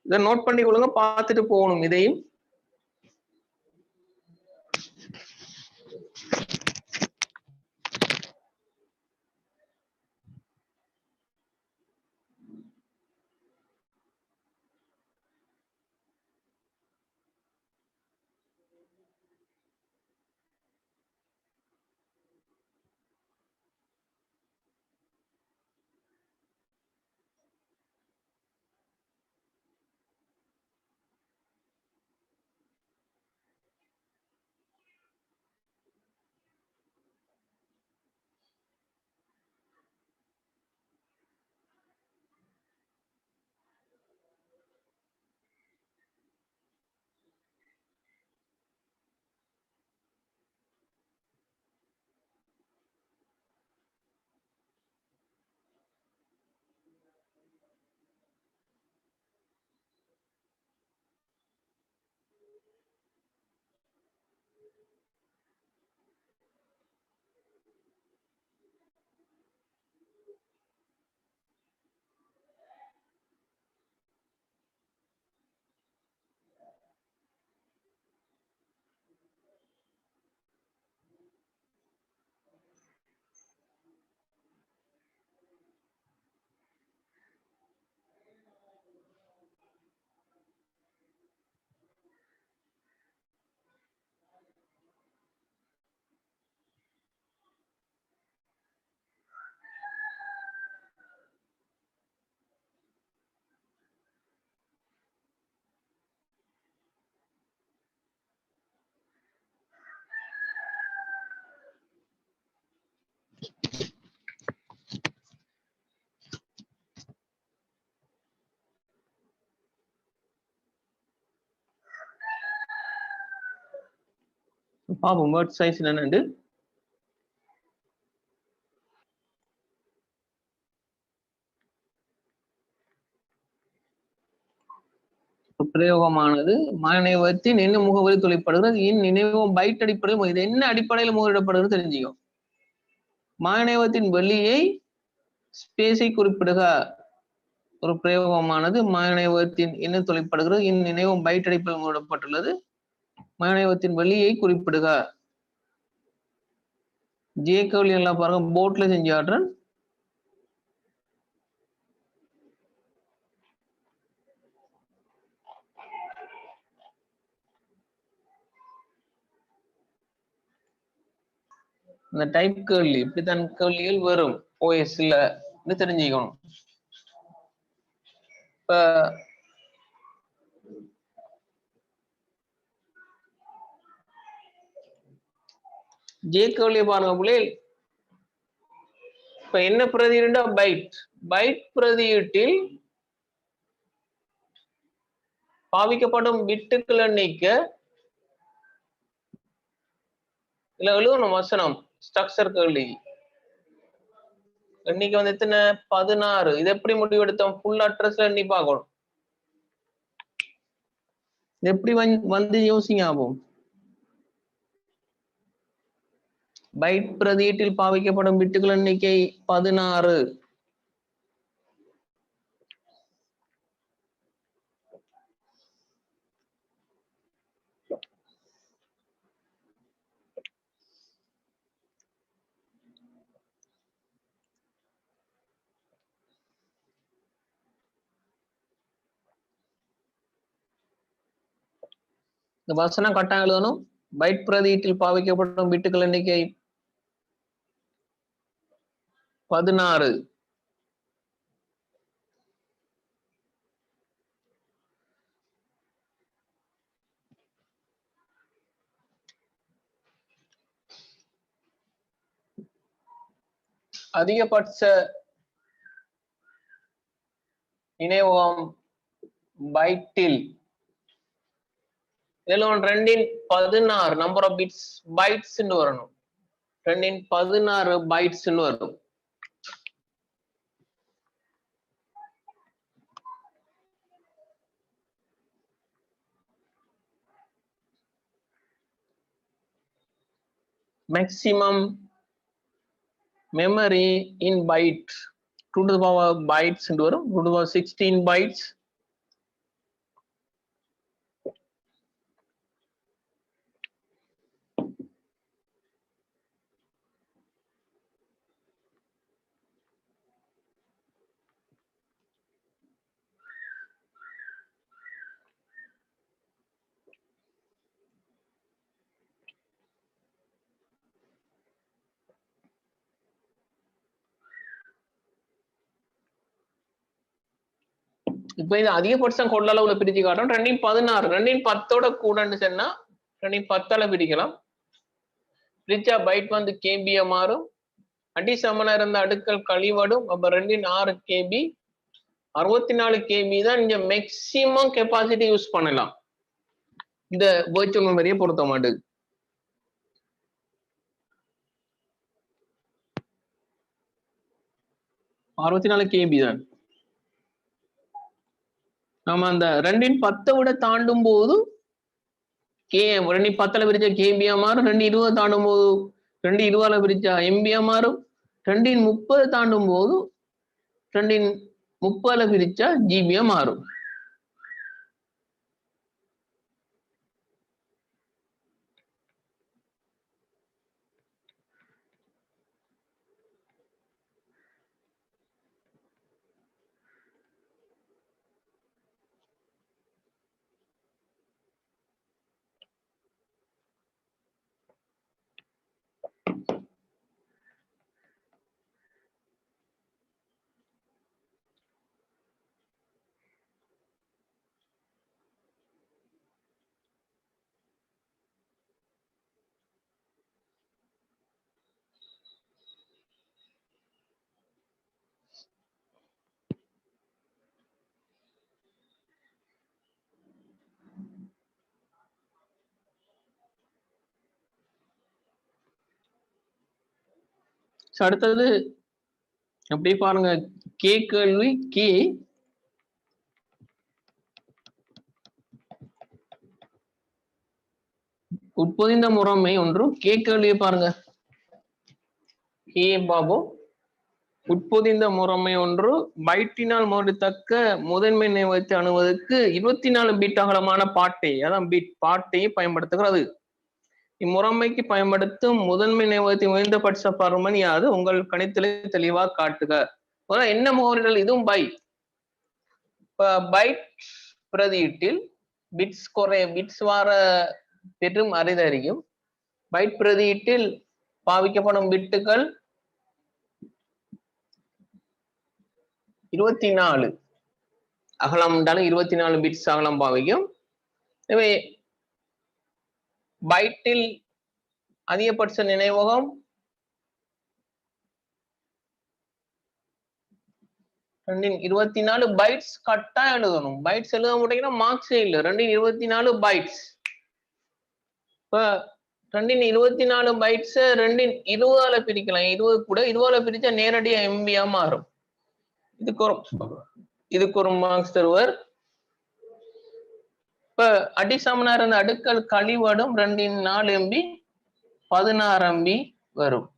இதை நோட் பண்ணி கொள்ளுங்க, பார்த்துட்டு போகணும். இதையும் பாப்போம் வேர்ட் சைஸ் என்னன்னு. பிரயோகமானது மாநிலத்தின் என்ன முகவரி தொழிற்படுகிறது இன் நினைவகம் பைட் அடிப்படையில் இது என்ன அடிப்படையில் முகரிடப்படுகிறது தெரிஞ்சுக்கும். மாநிலத்தின் வெளியை ஸ்பேஸை குறிப்பிடுக. ஒரு பிரயோகமானது மாநிலத்தின் என்ன தொழிற்படுகிறது இன் நினைவகம் பைட் அடிப்படையில் முகரிடப்பட்டுள்ளது. மாநிலத்தின் வெளியை குறிப்பிடுக. ஜேகவுலி எல்லாம் பாருங்க போட்ல செஞ்சு ஆடுறேன். இந்த டைப் கேள்வி இப்படித்தான் கேள்விகள் வரும் ஓஎஸ்ல தெரிஞ்சுக்கணும். இப்ப ஜேகவுலியை பாருங்க பிள்ளை. இப்ப என்ன பிரதியீடுண்டா பைட். பைட் பிரதியீட்டில் பாவிக்கப்படும் பிட்டுகள் எண்ணிக்கை இல்ல எழுதணும் வசனம் ஸ்ட்ரக்சர் கேள்வி எண்ணிக்கை வந்து எத்தனை 16. இது எப்படி முடிவெடுத்தோம் ஃபுல் அட்ரஸ்ல எண்ணி பார்க்கணும். எப்படி வந்து யோசிங்க ஆகும். பைட் பிரதியீட்டில் பாவிக்கப்படும் பிட்டுகள் எண்ணிக்கை 16. இந்த வசனம் கட்டாயம் எழுதணும். பைட் பிரதியீட்டில் பாவிக்கப்படும் பிட்டுகள் எண்ணிக்கை 16. அதிகபட்ச நினைவகம் பைட்டில் 2 நம்பர் ஆஃப் பிட்ஸ் பைட்ஸ் வரணும். 2 பைட்ஸ் வரும். Maximum memory in byte 2 to the power bytes வரும். 2 to the power 16 bytes. இப்ப இது அதிகபட்சம் கொள்ளளவுல பிரிச்சு காட்டும். 216 210 கூடன்னு சொன்னா 210 பிரிக்கலாம். பிரிச்சா பைட் வந்து கேபியா மாறும். அடி சமனா இருந்த அடுக்கள் கழிவடும். அப்ப 2 கேபி 64 கேபி தான் இங்க மேக்சிமம் கெப்பாசிட்டி யூஸ் பண்ணலாம். இந்த வர்ச்சுவல் மெமரியை பொறுத்த மாட்டேங்குது. கேபி தான். நாம அந்த 210 விட தாண்டும் போது கே 210 பிரிச்சா கேபியா மாறும், 220 தாண்டும் போது 220 பிரிச்சா எம்பியா மாறும், 230 தாண்டும் போது 230 பிரிச்சா ஜிபியா மாறும். அடுத்தது அப்படியே பாருங்க, கே கேள்வி கே உட்பொதிந்த முறைமை ஒன்று. கே கேள்வியை பாருங்க, கே பாபு உட்பொதிந்த முறைமை ஒன்று பைட்டினால் மாறத்தக்க முதன்மை நினைவகத்தை அணுவதற்கு 24 பிட் அகலமான பாட்டை, அதான் பிட் பாட்டையை பயன்படுத்துகிறது. இம்முறைமைக்கு பயன்படுத்தும் முதன்மை நினைவகத்தை உயர்ந்தபட்ச பருமன் யாது? உங்கள் கணித்தலை தெளிவாக காட்டுக. என்ன முகவரிகள்? இதுவும் பைட். பைட் பிரதியீட்டில் பிட்ஸ் வார பெரும் அரிதறியும். பைட் பிரதியீட்டில் பாவிக்கப்படும் பிட்டுகள் 24 அகலம் என்றாலும் 24 பிட்ஸ் அகலம் பாவிக்கும். எனவே பைட்டில் அதிகபட்ச நினைவகம் 24 பைட்ஸ் கட்டாயம் எழுதணும். பைட்ஸ் எழுத மாட்டீங்கன்னா மார்க்ஸே இல்லை. 24 பைட்ஸ். இப்ப 24 பைட்ஸ் 20 பிரிக்கலாம். 20 கூட 20 பிரிச்சா நேரடியா எம்பியா மாறும். இதுக்கு ஒரு மார்க்ஸ் தருவார். இப்ப அடிசமனா இருந்த அடுக்கல் கழிவடும் 4 MB 16 MB வரும்.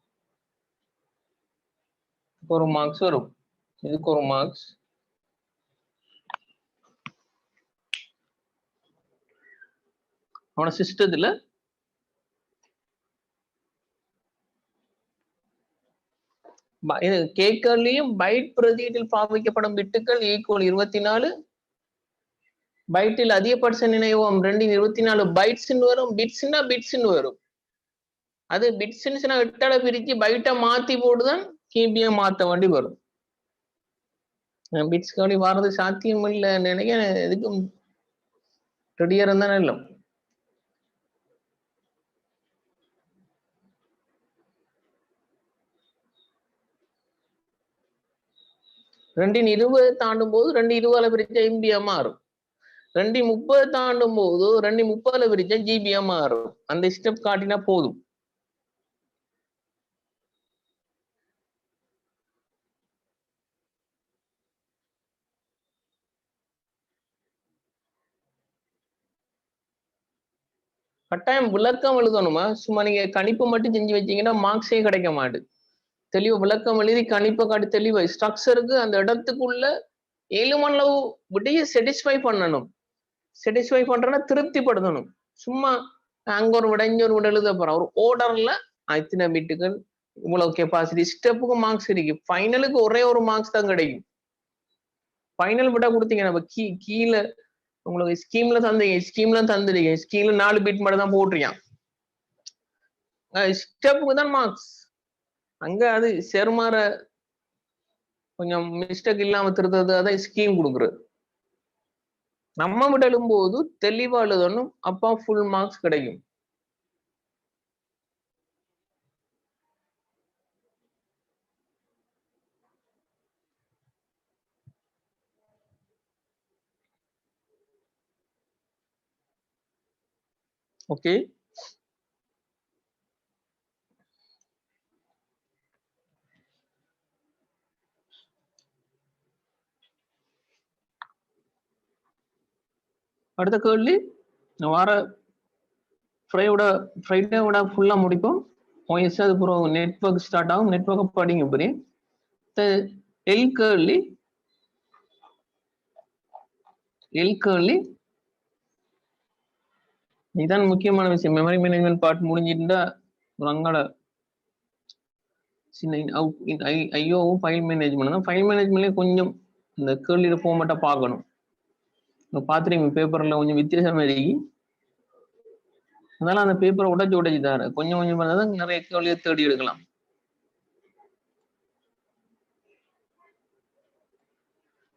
ஒரு மார்க்ஸ் வரும். இதுக்கு ஒரு மார்க்ஸ். அவன சிஸ்டத்துல கேக்கர்லயும் பைட் பிரதியீட்டில் பாவிக்கப்படும் பிட்டுகள் ஈக்குவல் 24. பைட்டில் அதிகபட்ச நினைவகம் 24 பைட்ஸ் வரும். பிட்ஸ் வரும். அது பிட்ஸ் 8 பிரிச்சு பைட்டை மாத்தி போட்டுதான் கேபியா மாத்த வேண்டி வரும். பிட்ஸ் கவனி வாரது சாத்தியம் இல்லை நினைக்கிறேன். எதுக்கும் ரெடியா இருந்தானே இல்லை. ரெண்டின் 20 தாண்டும் போது 220 பிரிச்சா எம்பியா மாறும். 230 தாண்டும் போது 230 பிரிச்சா ஜிபியா மாறும். அந்த ஸ்டெப் காட்டினா போதும். கட்டாயம் விளக்கம் எழுதணுமா? சும்மா நீங்க கணிப்பு மட்டும் செஞ்சு வச்சீங்கன்னா மார்க்ஸே கிடைக்க மாட்டுது. தெளிவு விளக்கம் எழுதி கணிப்பை காட்டி தெளிவு ஸ்ட்ரக்சருக்கு அந்த இடத்துக்குள்ள 7 மணி விடையை சாட்டிஸ்ஃபை பண்ணணும். சாட்டிஸ்ஃபை பண்றேன்னா திருப்திப்படுத்தணும். சும்மா அங்க ஒரு விட இங்க ஒரு விட எழுத போறோம். ஒரு ஓர்டர்ல இத்தனை பிட்டுகள் இவ்வளவு கெப்பாசிட்டி ஸ்டெப்புக்கு மார்க்ஸ் இருக்கு. ஃபைனலுக்கு ஒரே ஒரு மார்க்ஸ் தான் கிடைக்கும். ஃபைனல் விட கொடுத்தீங்க நம்ம கீழே உங்களுக்கு ஸ்கீம்ல தந்துருக்கீங்க. ஸ்கீம்ல 4 பிட் மட்டும் தான் போட்டிருக்கான். ஸ்டெப்புக்கு தான் மார்க்ஸ். அங்க அது செருமாற கொஞ்சம் மிஸ்டேக் இல்லாம திருத்தது அதான் ஸ்கீம் கொடுக்குறது. நம்ம விட எழுதும்போது தெளிவா எழுதணும். அப்பா ஃபுல் மார்க்ஸ் கிடைக்கும். ஓகே, அடுத்த கேள்வி வார ஃப்ரைடேவோட ஃபுல்லா முடிப்போம். OS அது அப்புறம் நெட்வொர்க் ஸ்டார்ட் ஆகும். நெட்வொர்க் படிங்க புரி. எல் கர்லி இதுதான் முக்கியமான விஷயம். மெமரி மேனேஜ்மெண்ட் பார்ட் முடிஞ்சிருந்தா ஒரு அங்கால சின்ன ஐயோவும் ஃபைல் மேனேஜ்மெண்ட் தான். ஃபைல் மேனேஜ்மெண்ட்லேயே கொஞ்சம் இந்த கேர்லியில ஃபார்மேட்டை பார்க்கணும். பார்த்துருங்க பேப்பரில் கொஞ்சம் வித்தியாசமாக இருக்கு. அதனால அந்த பேப்பரை உடைச்சு தாரு கொஞ்சம் கொஞ்சம் பண்ணாதான் நிறைய கேள்வியை தேடி எடுக்கலாம்.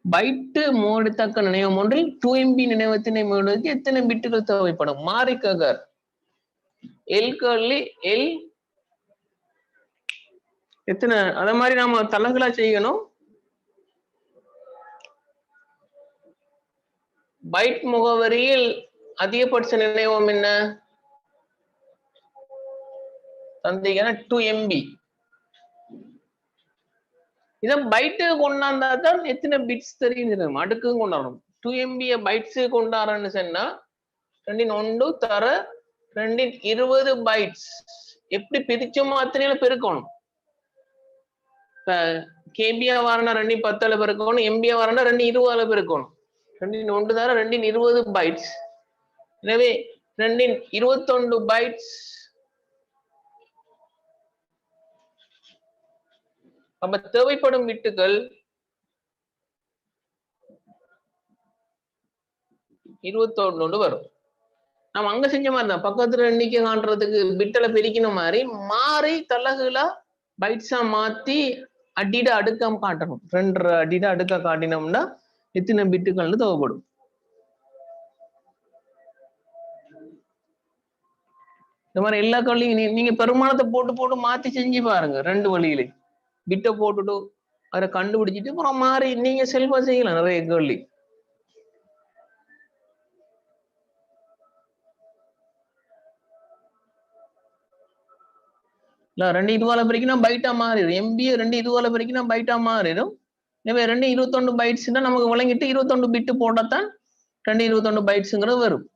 பைட்டு மோடத்தக்க நினைவகம் ஒன்றில் 2MB நினைவகத்தினை மூடுவதற்கு எத்தனை பிட்டுகள் தேவைப்படும்? மாறி ககர் எல் கர்லி எல் எத்தனை அத மாதிரி நாம தலங்களா செய்யணும். பைட் முகவரியில் அதிகபட்ச நினைவகம் என்ன தந்தீங்கன்னா 2MB. இதை பைட்டு கொண்டாந்தா தான் எத்தனை பிட்ஸ் தெரியும், அடுக்கும் கொண்டாடணும். 2MB பைட்ஸ் கொண்டாடுறேன்னு சொன்னா 2 தர 20 பைட்ஸ் எப்படி பிரிச்ச மாத்திரையில பெருக்கணும். இப்ப கேபியா வரனா 210 பெருக்கணும், எம்பியா வரனா 220 பெருக்கணும். 2 தர 20 பைட்ஸ். எனவே 21 பைட்ஸ். அப்ப தேவைப்படும் பிட்டுகள் 21 வரும். நம்ம அங்க செஞ்ச மாதிரி தான் பக்கத்துல எண்ணிக்கை காண்றதுக்கு பிட்டல பிரிக்கிற மாதிரி மாறி தலகுலா பைட்ஸா மாத்தி அடிட அடுக்கம் காட்டணும். 2 அடிட அடுக்க காட்டினோம்னா எத்தனை பிட்டுகள்னு தேவைப்படும். இந்த மாதிரி எல்லா கல்வியும் நீங்க பெருமானத்தை போட்டு மாத்தி செஞ்சு பாருங்க. 2 வழியில பிட்டை போட்டுட்டு அதை கண்டுபிடிச்சிட்டு அப்புறம் மாறி நீங்க செல்வா செய்யலாம். நிறைய கேள்வி இல்ல 2 பிரிக்கினா பைட்டா மாறிடும். எம்பிஏ 2 பிரிக்கினா பைட்டா மாறிடும். எனவே 21 பைட்ஸ்னா நமக்கு விளங்கிட்டு 21 பிட்டு போட்டத்தான் 21 பைட்ஸ்ங்கிறது வரும்.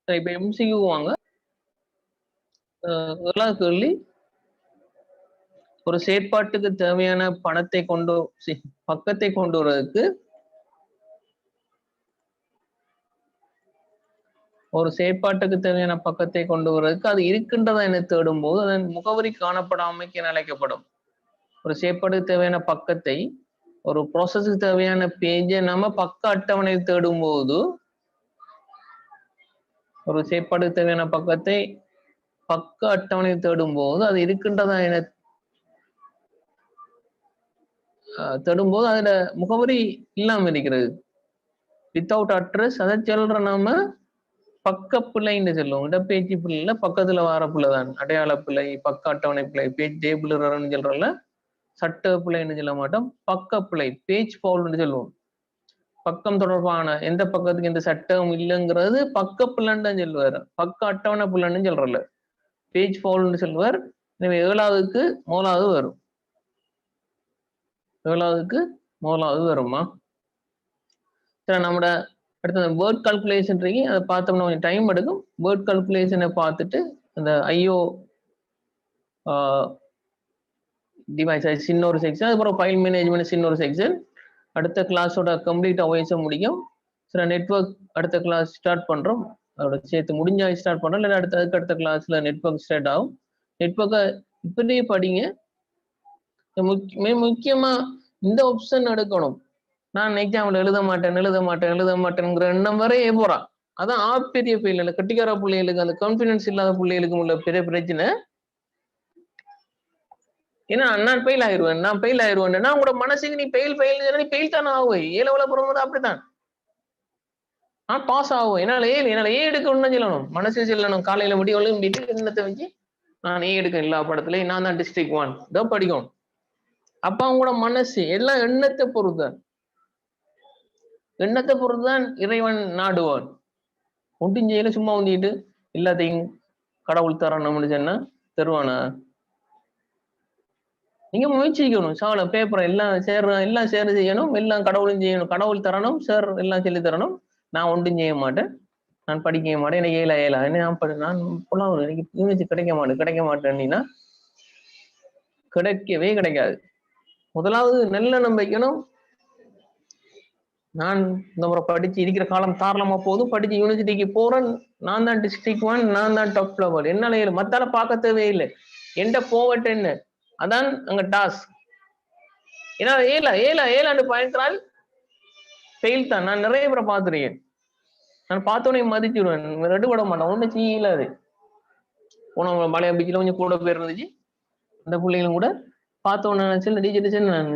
இப்ப MCQ வாங்க. கேள்வி ஒரு செயற்பாட்டுக்கு தேவையான பக்கத்தை கொண்டு வருவதற்கு அது இருக்கின்றதா என தேடும் போது அதன் முகவரி காணப்படாமைக்கு என அழைக்கப்படும். ஒரு செயற்பாட்டுக்கு தேவையான பக்கத்தை ஒரு ப்ராசஸுக்கு தேவையான பேஜை நம்ம பக்க அட்டவணையில் தேடும் போது ஒரு செயற்பாட்டுக்கு தேவையான பக்கத்தை பக்க அட்டவணையில் தேடும் போது அது இருக்கின்றதா என தேடும்போது அதுல முகவரி இல்லாம இருக்கிறது. வித்தவுட் அட்ரஸ் அதை சொல்ற நாம பக்க பிள்ளைன்னு சொல்லுவோம். இடப்பெயர்ச்சி பிள்ளைல பக்கத்துல வார பிள்ளைதான் அடையாள பிள்ளை, பக்க அட்டவணை பிள்ளை, பேஜ் டேபிள் சொல்றல சட்ட பிள்ளைன்னு சொல்ல மாட்டோம். பக்க பிள்ளை பேஜ் ஃபால்ட்னு சொல்லுவோம். பக்கம் தொடர்பான எந்த பக்கத்துக்கு எந்த சட்டம் இல்லைங்கிறது பக்க பிள்ளைன்னு சொல்லுவார். பக்க அட்டவணை பிள்ளைன்னு சொல்றல பேஜ் ஃபால்ட்னு சொல்லுவார். எனவே 7வதுக்கு 3வது வரும். 7வதுக்கு வருமா? சரி, நம்மட அடுத்த வேர்ட் கால்குலேஷன் இருக்கு. அதை பார்த்தோம்னா கொஞ்சம் டைம் எடுக்கும். வேர்ட் கால்குலேஷனை பார்த்துட்டு அந்த ஐஓ டிவைஸ் சின்ன ஒரு செக்ஷன், அதுக்கப்புறம் ஃபைல் மேனேஜ்மெண்ட் சின்ன ஒரு செக்ஷன். அடுத்த கிளாஸோட கம்ப்ளீட் OS முடியும். சில நெட்வொர்க் அடுத்த கிளாஸ் ஸ்டார்ட் பண்றோம். அதோட சேர்த்து முடிஞ்சா ஸ்டார்ட் பண்றோம். இல்லை அடுத்த கிளாஸ்ல நெட்வொர்க் ஸ்டார்ட் ஆகும். நெட்வொர்க்கை இப்படியே படிங்க. முக்கியமா இந்த ஆப்ஷன் எடுக்கணும். நான் எக்ஸாம்ல எழுத மாட்டேங்கிற எண்ணம் வரை போறான். அதான் பெரிய பிள்ளைகள் கட்டிக்கார பிள்ளைகளுக்கு அந்த கான்பிடன்ஸ் இல்லாத பிள்ளைகளுக்கு உள்ள பெரிய பிரச்சனை. ஏன்னா நான் ஃபெயில் ஆயிடுவேன் உங்களோட மனசுக்கு நீ ஃபெயில் தானே ஆகும். ஏழவள போகும்போது அப்படித்தான் நான் பாஸ் ஆகும். என்னால ஏ எடுக்கணும்னு சொல்லணும். மனசு சொல்லணும். காலையில முடிவு எழும்பிட்டு எண்ணத்தை வச்சு நான் ஏ எடுக்க எல்லா படத்துலயும் நான் தான் டிஸ்ட்ரிக்ட் 1 இதான் படிக்கணும். அப்ப அவங்களோட மனசு எல்லாம் எண்ணத்தை பொறுத்தான். எண்ணத்தை பொறுத்துதான் இறைவன் நாடுவான். ஒன்றும் செய்யல சும்மா வந்துட்டு எல்லாத்தையும் கடவுள் தரணும்னு சொன்னா தருவானா? நீங்க முயற்சிக்கணும். சால பேப்பர் எல்லாம் சேர்ந்து செய்யணும். எல்லாம் கடவுளும் செய்யணும். கடவுள் தரணும். சார் எல்லாம் சொல்லி தரணும். நான் ஒன்றும் செய்ய மாட்டேன். நான் படிக்க மாட்டேன். எனக்கு ஏலா என்ன நான் புலம்புறேன். எனக்கு யூனிவர்சிட்டி கிடைக்க மாட்டேன்னா கிடைக்கவே கிடைக்காது. முதலாவது நல்லெண்ணம் வைக்கணும். நான் இந்த முறை படிச்சு இருக்கிற காலம் தாராளமா போதும். படிச்சு யூனிவர்சிட்டிக்கு போறேன். நான் தான் டிஸ்ட்ரிக்ட் 1, நான் தான் டாப் லெவல். என்னால மத்தால பார்க்க தேவையில்லை. எந்த போவட்டு என்ன அதான் அங்க டாஸ்க். ஏன்னா ஏலாண்டு பயன்றால் ஃபெயில் தான். நான் நிறைய பேரை பார்த்துருக்கேன். நான் பார்த்தோன்னே மதிச்சுடுவேன். ரெண்டு விட மாட்டேன். ஒன்றும் செய்யல அது. போன மலையா பீச்சில் கொஞ்சம் கூட பேர் இருந்துச்சு. அந்த பிள்ளைகளும் கூட பார்த்தோன்னு நினைச்சு டீச்சர் நான்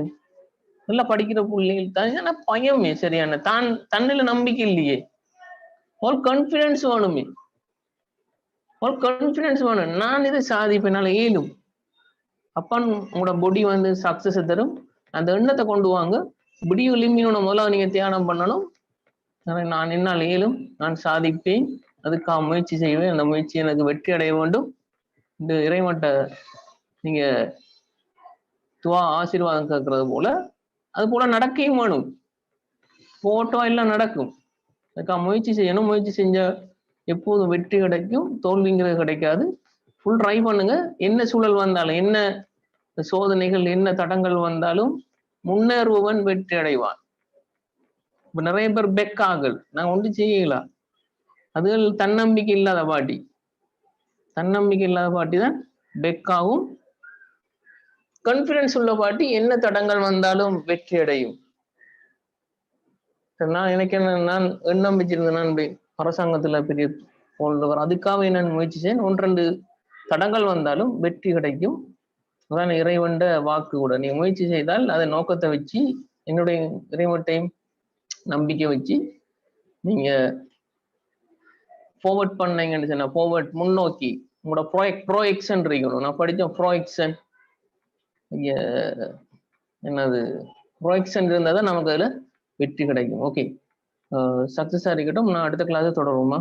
நல்லா படிக்கிற பிள்ளைகள் தான். ஏன்னா பயமே சரியான தன்னில நம்பிக்கை இல்லையே. ஒரு கான்பிடன்ஸ் வேணுமே. ஒரு கான்பிடன்ஸ் வேணும். நான் இதை சாதிப்பேனால ஏலும். அப்ப உங்களோட பொடி வந்து சக்சஸ் தரும். அந்த எண்ணத்தை கொண்டு வாங்க. விடியும் லிமியோட முதல்ல நீங்க தியானம் பண்ணணும். நான் என்னால் இயலும், நான் சாதிப்பேன், அதுக்காக முயற்சி செய்வேன், அந்த முயற்சி எனக்கு வெற்றி அடைய வேண்டும். இந்த இறைவன்ட்ட நீங்க துவா ஆசீர்வாதம் கேட்கறது போல அது போல நடக்கையும் வேணும். போட்டோ எல்லாம் நடக்கும். அதுக்காக முயற்சி செய்யணும். முயற்சி செஞ்ச எப்போதும் வெற்றி கிடைக்கும், தோல்விங்கிறது கிடைக்காது. ஃபுல் ட்ரை பண்ணுங்க. என்ன சூழல் வந்தாலும், என்ன சோதனைகள், என்ன தடங்கள் வந்தாலும் முன்னேறுபவன் வெற்றி அடைவான். இப்ப நிறைய பேர் பெக்காகல், நான் ஒன்று செய்யலாம். அதுகள் தன்னம்பிக்கை இல்லாத பாட்டி. தன்னம்பிக்கை இல்லாத பாட்டி தான் பெக்காகும். கான்பிடன்ஸ் உள்ள பாட்டி என்ன தடங்கள் வந்தாலும் வெற்றி அடையும். எனக்கு நான் எண்ணம் வச்சிருந்தேன். நான் அரசாங்கத்துல பெரிய போன்றவர் அதுக்காக நான் முயற்சி செய்ய 1-2 தடங்கள் வந்தாலும் வெற்றி கிடைக்கும். அதான் இறைவன்ட வாக்கு கூட. நீங்க முயற்சி செய்தால் அதை நோக்கத்தை வச்சு என்னுடைய இறைவன்டையும் நம்பிக்கை வச்சு நீங்க ஃபார்வர்ட் பண்ணீங்கன்னு சொன்னா ஃபார்வர்ட் முன்னோக்கி உங்களோட ப்ரோஎக்ஷன் இருக்கணும். நான் படித்தேன் ப்ரோஎக்ஷன். என்னது ப்ரோஎக்ஷன் இருந்தால் தான் நமக்கு அதுல வெற்றி கிடைக்கும். ஓகே, சக்சஸா இருக்கட்டும். நான் அடுத்த கிளாஸ் தொடருவோமா?